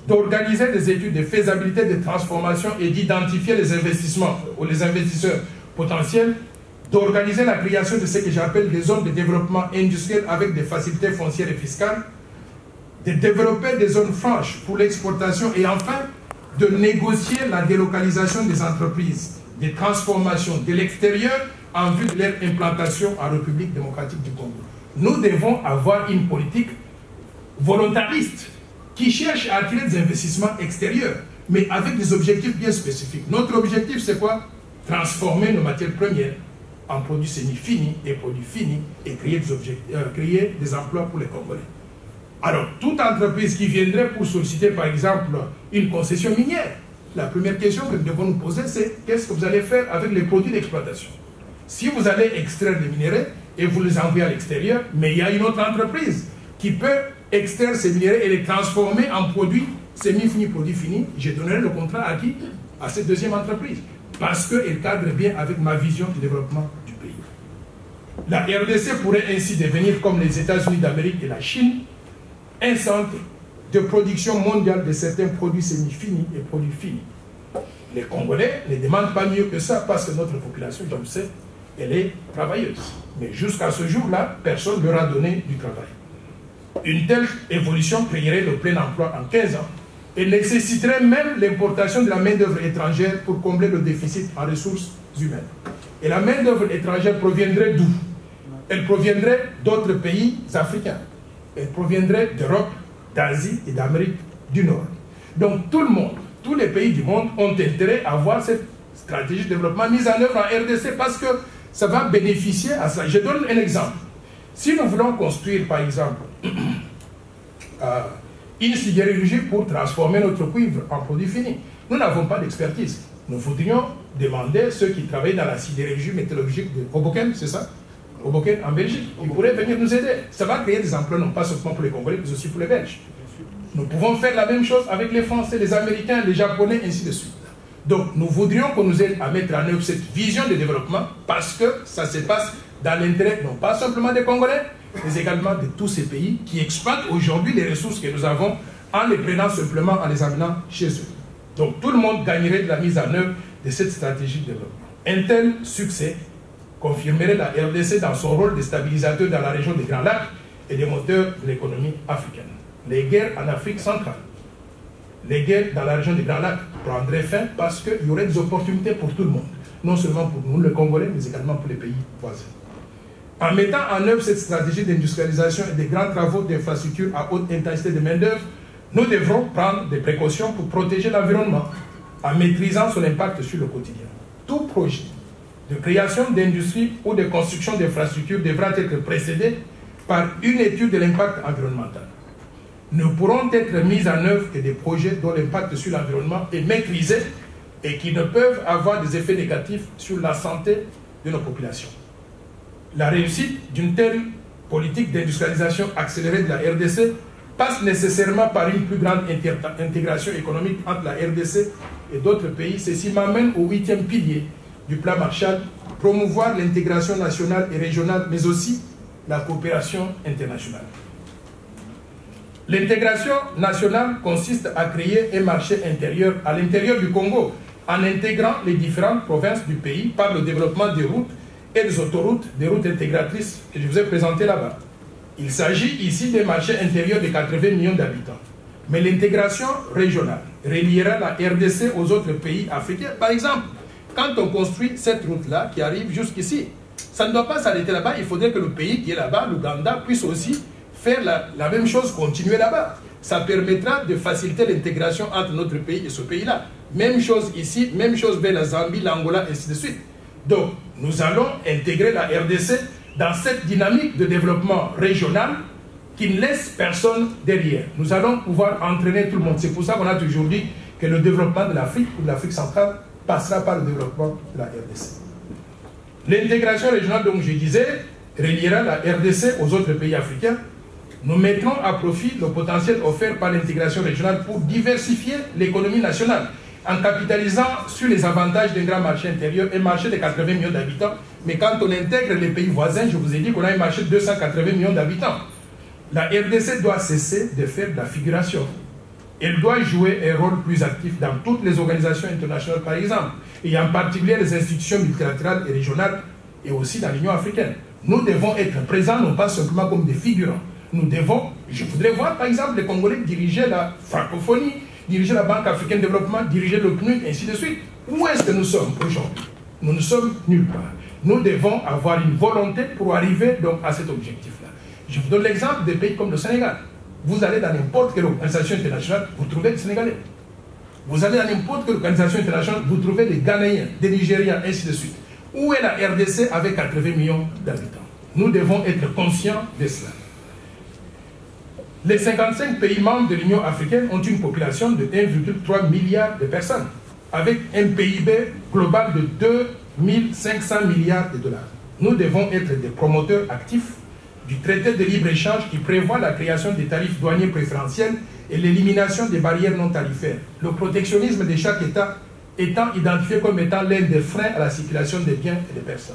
d'organiser des études de faisabilité de transformation et d'identifier les investissements ou les investisseurs potentiels, d'organiser la création de ce que j'appelle des zones de développement industriel avec des facilités foncières et fiscales, de développer des zones franches pour l'exportation et enfin de négocier la délocalisation des entreprises, des transformations de l'extérieur en vue de leur implantation en République démocratique du Congo. Nous devons avoir une politique volontariste qui cherche à attirer des investissements extérieurs, mais avec des objectifs bien spécifiques. Notre objectif, c'est quoi? Transformer nos matières premières en produits semi-finis et produits finis et créer des emplois pour les Congolais. Alors, toute entreprise qui viendrait pour solliciter, par exemple, une concession minière, la première question que nous devons nous poser, c'est qu'est-ce que vous allez faire avec les produits d'exploitation? Si vous allez extraire des minéraux et vous les envoyez à l'extérieur, mais il y a une autre entreprise qui peut extraire ces minéraux et les transformer en produits semi-finis, produits finis, je donnerai le contrat à qui? À cette deuxième entreprise. Parce qu'elle cadre bien avec ma vision du développement du pays. La RDC pourrait ainsi devenir, comme les États-Unis d'Amérique et la Chine, un centre de production mondiale de certains produits semi-finis et produits finis. Les Congolais ne demandent pas mieux que ça parce que notre population, je le sais, elle est travailleuse. Mais jusqu'à ce jour-là, personne ne leur a donné du travail. Une telle évolution créerait le plein emploi en 15 ans et nécessiterait même l'importation de la main-d'œuvre étrangère pour combler le déficit en ressources humaines. Et la main-d'œuvre étrangère proviendrait d'où? Elle proviendrait d'autres pays africains. Elle proviendrait d'Europe, d'Asie et d'Amérique du Nord. Donc tout le monde, tous les pays du monde ont intérêt à avoir cette stratégie de développement mise en œuvre en RDC parce que ça va bénéficier à ça. Je donne un exemple. Si nous voulons construire, par exemple, une sidérurgie pour transformer notre cuivre en produit fini, nous n'avons pas d'expertise. Nous voudrions demander ceux qui travaillent dans la sidérurgie métallurgique de Hoboken, c'est ça? Hoboken en Belgique, ils pourraient venir nous aider. Ça va créer des emplois non pas seulement pour les Congolais, mais aussi pour les Belges. Nous pouvons faire la même chose avec les Français, les Américains, les Japonais, ainsi de suite. Donc nous voudrions qu'on nous aide à mettre en œuvre cette vision de développement parce que ça se passe dans l'intérêt non pas simplement des Congolais, mais également de tous ces pays qui exploitent aujourd'hui les ressources que nous avons en les prenant simplement, en les amenant chez eux. Donc tout le monde gagnerait de la mise en œuvre de cette stratégie de développement. Un tel succès confirmerait la RDC dans son rôle de stabilisateur dans la région des Grands Lacs et des moteurs de l'économie africaine. Les guerres en Afrique centrale, les guerres dans la région des Grands Lacs prendraient fin parce qu'il y aurait des opportunités pour tout le monde. Non seulement pour nous, les Congolais, mais également pour les pays voisins. En mettant en œuvre cette stratégie d'industrialisation et des grands travaux d'infrastructure à haute intensité de main-d'œuvre, nous devrons prendre des précautions pour protéger l'environnement en maîtrisant son impact sur le quotidien. Tout projet de création d'industrie ou de construction d'infrastructures devra être précédé par une étude de l'impact environnemental. Ne pourront être mis en œuvre que des projets dont l'impact sur l'environnement est maîtrisé et qui ne peuvent avoir des effets négatifs sur la santé de nos populations. La réussite d'une telle politique d'industrialisation accélérée de la RDC passe nécessairement par une plus grande intégration économique entre la RDC et d'autres pays. Ceci m'amène au 8e pilier du plan Marshall, promouvoir l'intégration nationale et régionale, mais aussi la coopération internationale. L'intégration nationale consiste à créer un marché intérieur à l'intérieur du Congo, en intégrant les différentes provinces du pays par le développement des routes et des autoroutes, des routes intégratrices que je vous ai présentées là-bas. Il s'agit ici d'un marché intérieur de 80 millions d'habitants. Mais l'intégration régionale reliera la RDC aux autres pays africains. Par exemple, quand on construit cette route-là qui arrive jusqu'ici, ça ne doit pas s'arrêter là-bas. Il faudrait que le pays qui est là-bas, l'Ouganda, puisse aussi faire la même chose, continuer là-bas. Ça permettra de faciliter l'intégration entre notre pays et ce pays-là. Même chose ici, même chose vers la Zambie, l'Angola, et ainsi de suite. Donc, nous allons intégrer la RDC dans cette dynamique de développement régional qui ne laisse personne derrière. Nous allons pouvoir entraîner tout le monde. C'est pour ça qu'on a toujours dit que le développement de l'Afrique ou de l'Afrique centrale passera par le développement de la RDC. L'intégration régionale, donc je disais, reliera la RDC aux autres pays africains. Nous mettrons à profit le potentiel offert par l'intégration régionale pour diversifier l'économie nationale en capitalisant sur les avantages d'un grand marché intérieur, un marché de 80 millions d'habitants. Mais quand on intègre les pays voisins, je vous ai dit qu'on a un marché de 280 millions d'habitants. La RDC doit cesser de faire de la figuration. Elle doit jouer un rôle plus actif dans toutes les organisations internationales, par exemple, et en particulier les institutions multilatérales et régionales, et aussi dans l'Union africaine. Nous devons être présents, non pas simplement comme des figurants. Nous devons, je voudrais voir par exemple les Congolais diriger la francophonie, diriger la Banque africaine de développement, diriger le PNUD, et ainsi de suite. Où est-ce que nous sommes aujourd'hui? Nous ne sommes nulle part. Nous devons avoir une volonté pour arriver donc à cet objectif-là. Je vous donne l'exemple des pays comme le Sénégal. Vous allez dans n'importe quelle organisation internationale, vous trouvez des Sénégalais. Vous allez dans n'importe quelle organisation internationale, vous trouvez des Ghanéens, des Nigériens, ainsi de suite. Où est la RDC avec 80 millions d'habitants? Nous devons être conscients de cela. Les 55 pays membres de l'Union africaine ont une population de 1,3 milliard de personnes, avec un PIB global de 2500 milliards de dollars. Nous devons être des promoteurs actifs du traité de libre-échange qui prévoit la création des tarifs douaniers préférentiels et l'élimination des barrières non tarifaires. Le protectionnisme de chaque État étant identifié comme étant l'un des freins à la circulation des biens et des personnes.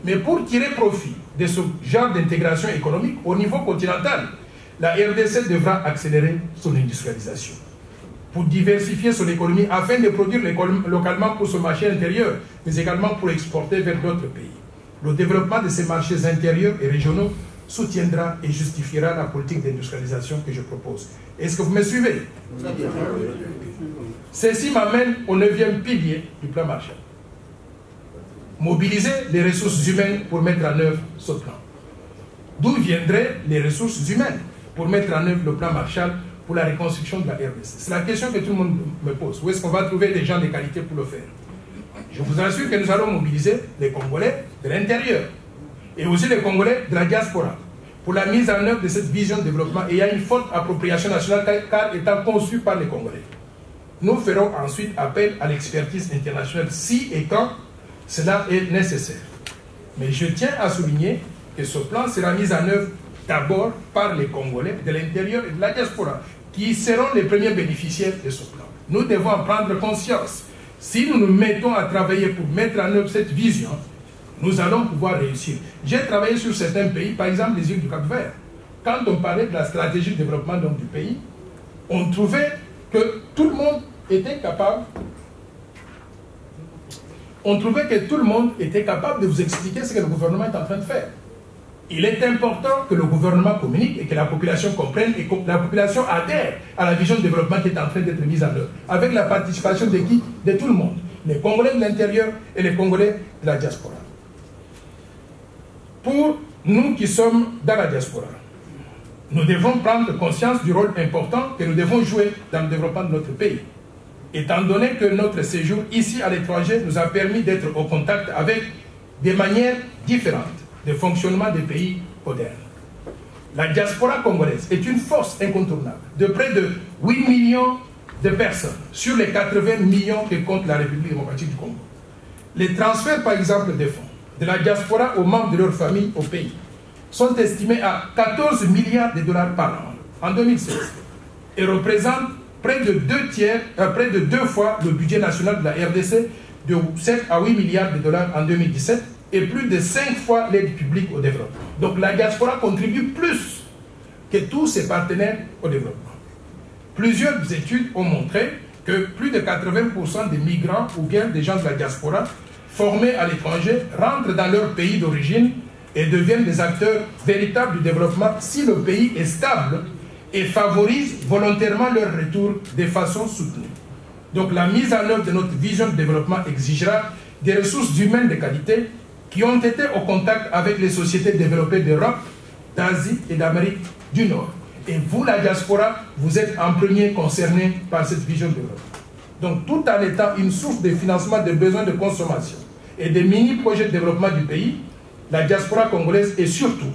Mais pour tirer profit de ce genre d'intégration économique au niveau continental, la RDC devra accélérer son industrialisation pour diversifier son économie afin de produire localement pour son marché intérieur, mais également pour exporter vers d'autres pays. Le développement de ces marchés intérieurs et régionaux soutiendra et justifiera la politique d'industrialisation que je propose. Est-ce que vous me suivez? Ceci m'amène au 9e pilier du plan Marshall. Mobiliser les ressources humaines pour mettre en œuvre ce plan. D'où viendraient les ressources humaines pour mettre en œuvre le plan Marshall pour la reconstruction de la RDC? C'est la question que tout le monde me pose. Où est-ce qu'on va trouver des gens de qualité pour le faire? Je vous assure que nous allons mobiliser les Congolais de l'intérieur et aussi les Congolais de la diaspora pour la mise en œuvre de cette vision de développement. Et il y a une forte appropriation nationale car étant conçue par les Congolais. Nous ferons ensuite appel à l'expertise internationale si et quand cela est nécessaire. Mais je tiens à souligner que ce plan sera mis en œuvre d'abord par les Congolais de l'intérieur et de la diaspora, qui seront les premiers bénéficiaires de ce plan. Nous devons en prendre conscience. Si nous nous mettons à travailler pour mettre en œuvre cette vision, nous allons pouvoir réussir. J'ai travaillé sur certains pays, par exemple les îles du Cap-Vert. Quand on parlait de la stratégie de développement donc, du pays, on trouvait que tout le monde était capable de vous expliquer ce que le gouvernement est en train de faire. Il est important que le gouvernement communique et que la population comprenne et que la population adhère à la vision de développement qui est en train d'être mise en œuvre, avec la participation de qui? De tout le monde. Les Congolais de l'intérieur et les Congolais de la diaspora. Pour nous qui sommes dans la diaspora, nous devons prendre conscience du rôle important que nous devons jouer dans le développement de notre pays. Étant donné que notre séjour ici à l'étranger nous a permis d'être au contact avec des manières différentes de fonctionnement des pays modernes. La diaspora congolaise est une force incontournable de près de 8 millions de personnes sur les 80 millions que compte la République démocratique du Congo. Les transferts, par exemple, des fonds de la diaspora aux membres de leur famille au pays sont estimés à 14 milliards de dollars par an en 2016 et représentent près de 2 fois le budget national de la RDC, de 7 à 8 milliards de dollars en 2017 et plus de 5 fois l'aide publique au développement. Donc la diaspora contribue plus que tous ses partenaires au développement. Plusieurs études ont montré que plus de 80% des migrants ou bien des gens de la diaspora formés à l'étranger rentrent dans leur pays d'origine et deviennent des acteurs véritables du développement si le pays est stable et favorise volontairement leur retour de façon soutenue. Donc la mise en œuvre de notre vision de développement exigera des ressources humaines de qualité qui ont été au contact avec les sociétés développées d'Europe, d'Asie et d'Amérique du Nord. Et vous, la diaspora, vous êtes en premier concerné par cette vision de développement. Donc tout en étant une source de financement des besoins de consommation et des mini-projets de développement du pays, la diaspora congolaise est surtout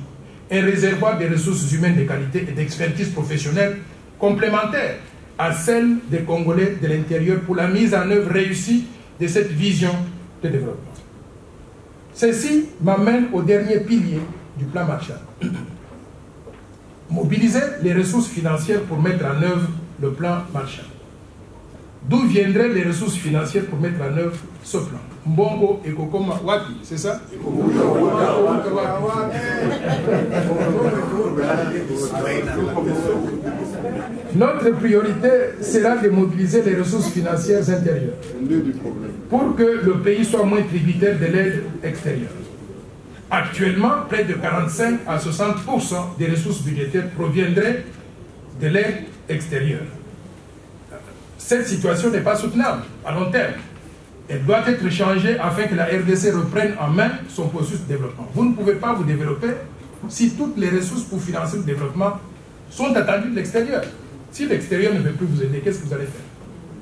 un réservoir de ressources humaines de qualité et d'expertise professionnelle complémentaire à celle des Congolais de l'intérieur pour la mise en œuvre réussie de cette vision de développement. Ceci m'amène au dernier pilier du plan Marshall. Mobiliser les ressources financières pour mettre en œuvre le plan Marshall. D'où viendraient les ressources financières pour mettre en œuvre ce plan? Mbongo et Kokoma Wapi, c'est ça? Notre priorité sera de mobiliser les ressources financières intérieures pour que le pays soit moins tributaire de l'aide extérieure. Actuellement, près de 45 à 60% des ressources budgétaires proviendraient de l'aide extérieure. Cette situation n'est pas soutenable à long terme. Elle doit être changée afin que la RDC reprenne en main son processus de développement. Vous ne pouvez pas vous développer si toutes les ressources pour financer le développement sont attendues de l'extérieur. Si l'extérieur ne veut plus vous aider, qu'est-ce que vous allez faire?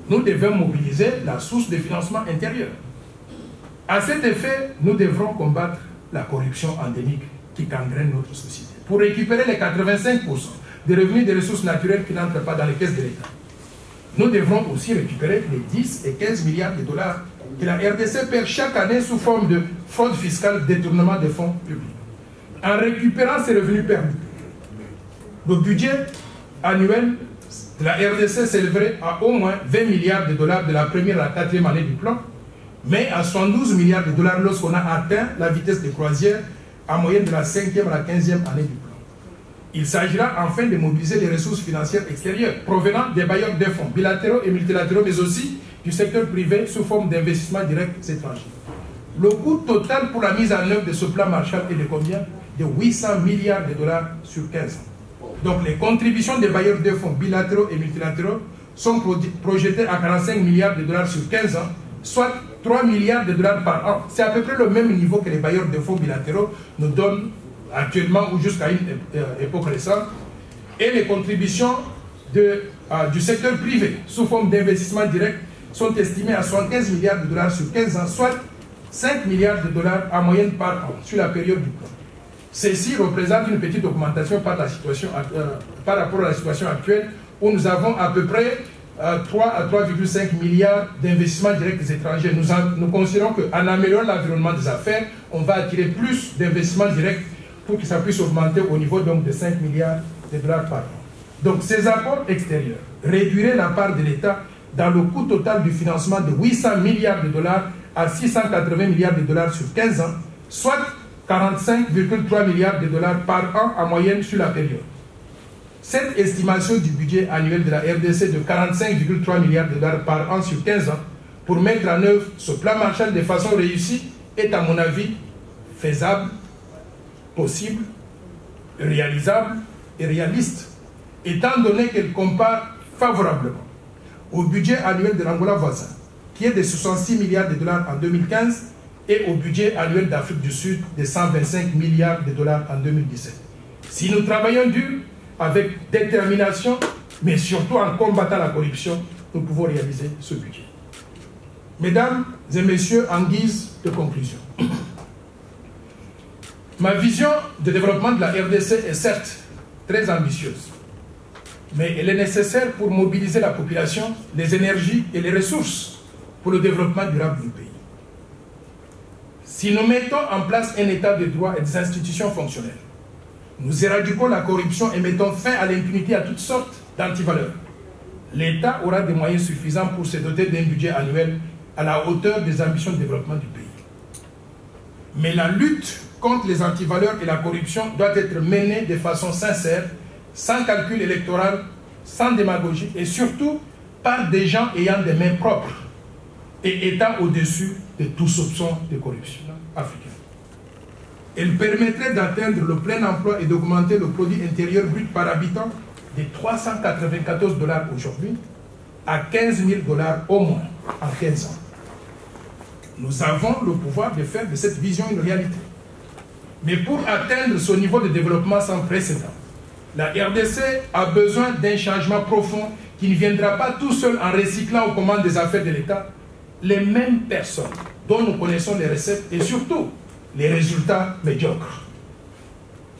Nous devons mobiliser la source de financement intérieur. À cet effet, nous devrons combattre la corruption endémique qui gangrène notre société. Pour récupérer les 85% des revenus des ressources naturelles qui n'entrent pas dans les caisses de l'État, nous devrons aussi récupérer les 10 et 15 milliards de dollars que la RDC perd chaque année sous forme de fraude fiscale, détournement des fonds publics. En récupérant ces revenus perdus, le budget annuel de la RDC s'élèverait à au moins 20 milliards de dollars de la première à la 4e année du plan, mais à 112 milliards de dollars lorsqu'on a atteint la vitesse de croisière en moyenne de la 5e à la 15e année du plan. Il s'agira enfin de mobiliser les ressources financières extérieures provenant des bailleurs de fonds bilatéraux et multilatéraux, mais aussi du secteur privé sous forme d'investissements directs étrangers. Le coût total pour la mise en œuvre de ce plan Marshall est de combien? De 800 milliards de dollars sur 15 ans. Donc les contributions des bailleurs de fonds bilatéraux et multilatéraux sont projetées à 45 milliards de dollars sur 15 ans, soit 3 milliards de dollars par an. C'est à peu près le même niveau que les bailleurs de fonds bilatéraux nous donnent actuellement ou jusqu'à une époque récente. Et les contributions du secteur privé sous forme d'investissement direct sont estimées à 75 milliards de dollars sur 15 ans, soit 5 milliards de dollars en moyenne par an sur la période du plan. Ceci représente une petite augmentation par rapport à la situation actuelle où nous avons à peu près 3 à 3,5 milliards d'investissements directs étrangers. Nous considérons qu'en améliorant l'environnement des affaires, on va attirer plus d'investissements directs pour que ça puisse augmenter au niveau donc de 5 milliards de dollars par an. Donc ces apports extérieurs réduiraient la part de l'État dans le coût total du financement de 800 milliards de dollars à 680 milliards de dollars sur 15 ans, soit 45,3 milliards de dollars par an en moyenne sur la période. Cette estimation du budget annuel de la RDC de 45,3 milliards de dollars par an sur 15 ans pour mettre en œuvre ce plan Marshall de façon réussie est à mon avis faisable, possible, réalisable et réaliste, étant donné qu'elle compare favorablement au budget annuel de l'Angola voisin, qui est de 66 milliards de dollars en 2015, et au budget annuel d'Afrique du Sud de 125 milliards de dollars en 2017. Si nous travaillons dur, avec détermination, mais surtout en combattant la corruption, nous pouvons réaliser ce budget. Mesdames et messieurs, en guise de conclusion, ma vision de développement de la RDC est certes très ambitieuse, mais elle est nécessaire pour mobiliser la population, les énergies et les ressources pour le développement durable du pays. Si nous mettons en place un état de droit et des institutions fonctionnelles, nous éradiquons la corruption et mettons fin à l'impunité à toutes sortes d'antivaleurs, l'État aura des moyens suffisants pour se doter d'un budget annuel à la hauteur des ambitions de développement du pays. Mais la lutte contre les antivaleurs et la corruption doit être menée de façon sincère, sans calcul électoral, sans démagogie et surtout par des gens ayant des mains propres et étant au-dessus de tout soupçon de corruption africaine. Elle permettrait d'atteindre le plein emploi et d'augmenter le produit intérieur brut par habitant de 394 $ aujourd'hui à 15 000 $ au moins en 15 ans. Nous avons le pouvoir de faire de cette vision une réalité. Mais pour atteindre ce niveau de développement sans précédent, la RDC a besoin d'un changement profond qui ne viendra pas tout seul en recyclant aux commandes des affaires de l'État les mêmes personnes dont nous connaissons les recettes et surtout les résultats médiocres.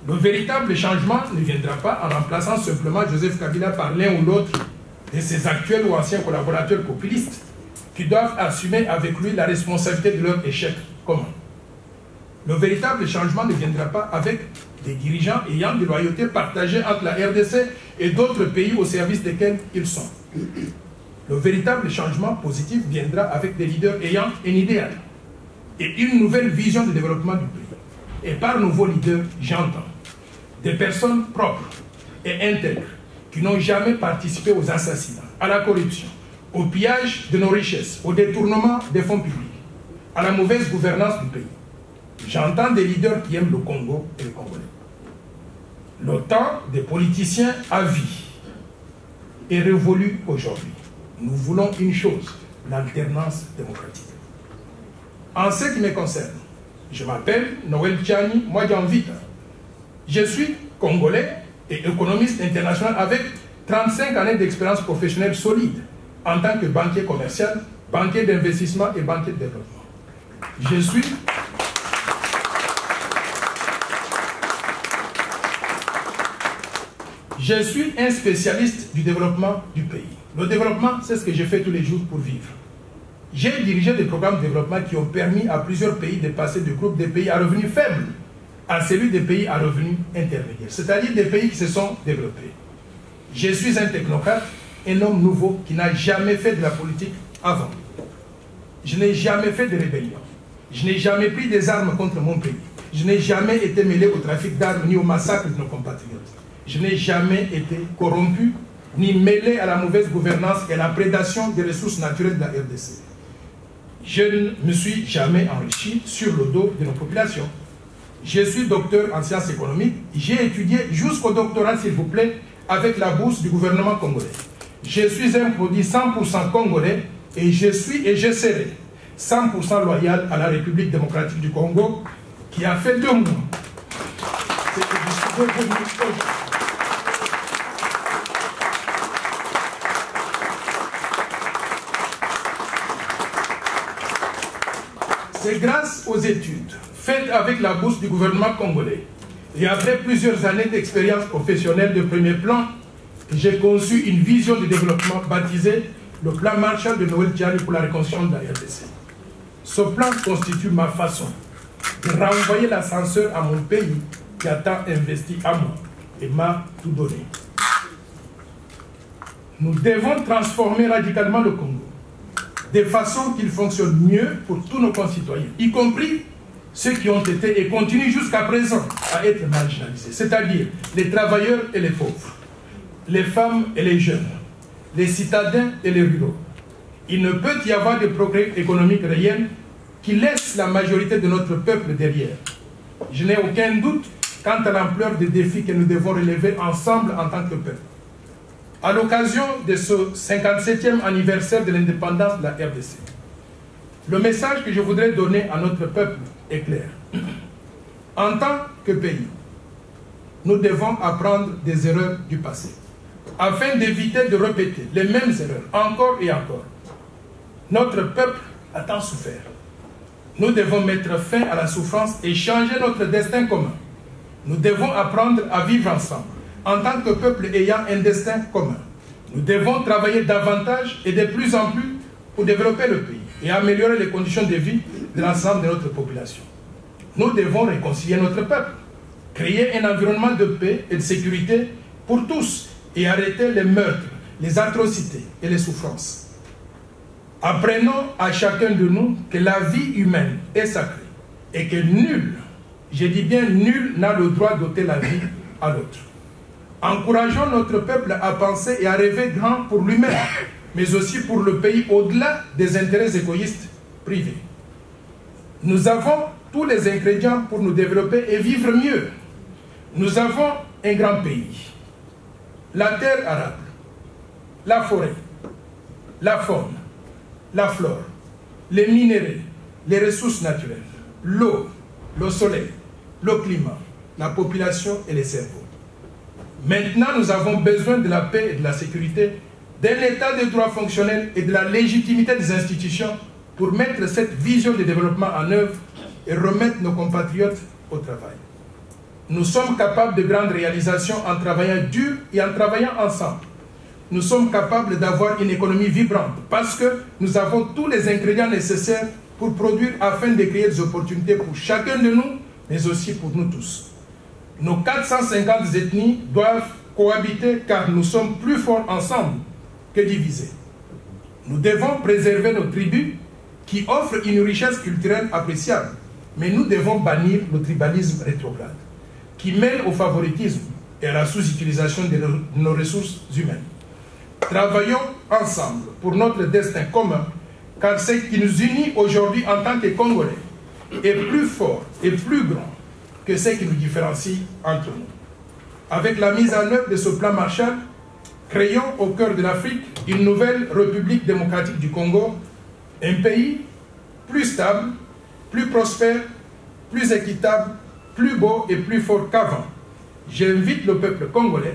Le véritable changement ne viendra pas en remplaçant simplement Joseph Kabila par l'un ou l'autre de ses actuels ou anciens collaborateurs populistes qui doivent assumer avec lui la responsabilité de leur échec commun. Le véritable changement ne viendra pas avec des dirigeants ayant des loyautés partagées entre la RDC et d'autres pays au service desquels ils sont. Le véritable changement positif viendra avec des leaders ayant un idéal et une nouvelle vision de développement du pays. Et par nouveaux leaders, j'entends des personnes propres et intègres qui n'ont jamais participé aux assassinats, à la corruption, au pillage de nos richesses, au détournement des fonds publics, à la mauvaise gouvernance du pays. J'entends des leaders qui aiment le Congo et les Congolais. Le temps des politiciens à vie est révolu aujourd'hui. Nous voulons une chose, l'alternance démocratique. En ce qui me concerne, je m'appelle Noël Tchani Mwadjanvita. Je suis congolais et économiste international avec 35 années d'expérience professionnelle solide en tant que banquier commercial, banquier d'investissement et banquier de développement. Je suis un spécialiste du développement du pays. Le développement, c'est ce que je fais tous les jours pour vivre. J'ai dirigé des programmes de développement qui ont permis à plusieurs pays de passer du groupe des pays à revenus faibles à celui des pays à revenus intermédiaires, c'est-à-dire des pays qui se sont développés. Je suis un technocrate, un homme nouveau qui n'a jamais fait de la politique avant. Je n'ai jamais fait de rébellion. Je n'ai jamais pris des armes contre mon pays. Je n'ai jamais été mêlé au trafic d'armes ni au massacre de nos compatriotes. Je n'ai jamais été corrompu ni mêlé à la mauvaise gouvernance et à la prédation des ressources naturelles de la RDC. Je ne me suis jamais enrichi sur le dos de nos populations. Je suis docteur en sciences économiques. J'ai étudié jusqu'au doctorat, s'il vous plaît, avec la bourse du gouvernement congolais. Je suis un produit 100% congolais et je suis et je serai 100% loyal à la République démocratique du Congo qui a fait 2 mois. C'est que je suis revenu aujourd'hui. C'est grâce aux études faites avec la bourse du gouvernement congolais et après plusieurs années d'expérience professionnelle de premier plan que j'ai conçu une vision de développement baptisée le plan Marshall de Noël Tchani pour la reconstruction de la RDC. Ce plan constitue ma façon de renvoyer l'ascenseur à mon pays qui a tant investi à moi et m'a tout donné. Nous devons transformer radicalement le Congo de façon qu'il fonctionne mieux pour tous nos concitoyens, y compris ceux qui ont été et continuent jusqu'à présent à être marginalisés, c'est-à-dire les travailleurs et les pauvres, les femmes et les jeunes, les citadins et les ruraux. Il ne peut y avoir de progrès économique réel qui laisse la majorité de notre peuple derrière. Je n'ai aucun doute quant à l'ampleur des défis que nous devons relever ensemble en tant que peuple. À l'occasion de ce 57e anniversaire de l'indépendance de la RDC, le message que je voudrais donner à notre peuple est clair. En tant que pays, nous devons apprendre des erreurs du passé, afin d'éviter de répéter les mêmes erreurs encore et encore. Notre peuple a tant souffert. Nous devons mettre fin à la souffrance et changer notre destin commun. Nous devons apprendre à vivre ensemble, en tant que peuple ayant un destin commun. Nous devons travailler davantage et de plus en plus pour développer le pays et améliorer les conditions de vie de l'ensemble de notre population. Nous devons réconcilier notre peuple, créer un environnement de paix et de sécurité pour tous et arrêter les meurtres, les atrocités et les souffrances. Apprenons à chacun de nous que la vie humaine est sacrée et que nul, je dis bien nul, n'a le droit d'ôter la vie à l'autre. Encourageons notre peuple à penser et à rêver grand pour lui-même, mais aussi pour le pays au-delà des intérêts égoïstes privés. Nous avons tous les ingrédients pour nous développer et vivre mieux. Nous avons un grand pays, la terre arable, la forêt, la faune, la flore, les minéraux, les ressources naturelles, l'eau, le soleil, le climat, la population et les cerveaux. Maintenant, nous avons besoin de la paix et de la sécurité, d'un état de droit fonctionnel et de la légitimité des institutions pour mettre cette vision de développement en œuvre et remettre nos compatriotes au travail. Nous sommes capables de grandes réalisations en travaillant dur et en travaillant ensemble. Nous sommes capables d'avoir une économie vibrante parce que nous avons tous les ingrédients nécessaires pour produire afin de créer des opportunités pour chacun de nous, mais aussi pour nous tous. Nos 450 ethnies doivent cohabiter car nous sommes plus forts ensemble que divisés. Nous devons préserver nos tribus qui offrent une richesse culturelle appréciable, mais nous devons bannir le tribalisme rétrograde qui mène au favoritisme et à la sous-utilisation de nos ressources humaines. Travaillons ensemble pour notre destin commun, car ce qui nous unit aujourd'hui en tant que Congolais est plus fort et plus grand que ce qui nous différencie entre nous. Avec la mise en œuvre de ce plan Marshall, créons au cœur de l'Afrique une nouvelle République démocratique du Congo, un pays plus stable, plus prospère, plus équitable, plus beau et plus fort qu'avant. J'invite le peuple congolais,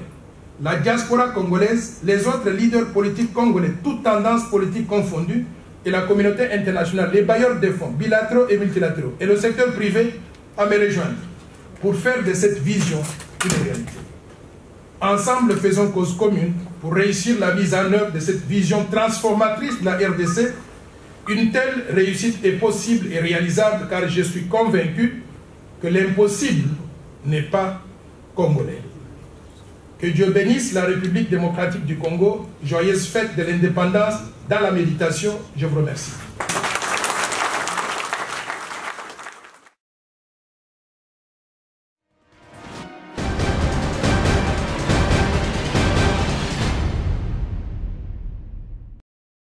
la diaspora congolaise, les autres leaders politiques congolais, toutes tendances politiques confondues, et la communauté internationale, les bailleurs de fonds, bilatéraux et multilatéraux, et le secteur privé à me rejoindre pour faire de cette vision une réalité. Ensemble, faisons cause commune pour réussir la mise en œuvre de cette vision transformatrice de la RDC. Une telle réussite est possible et réalisable car je suis convaincu que l'impossible n'est pas congolais. Que Dieu bénisse la République démocratique du Congo. Joyeuse fête de l'indépendance dans la méditation. Je vous remercie.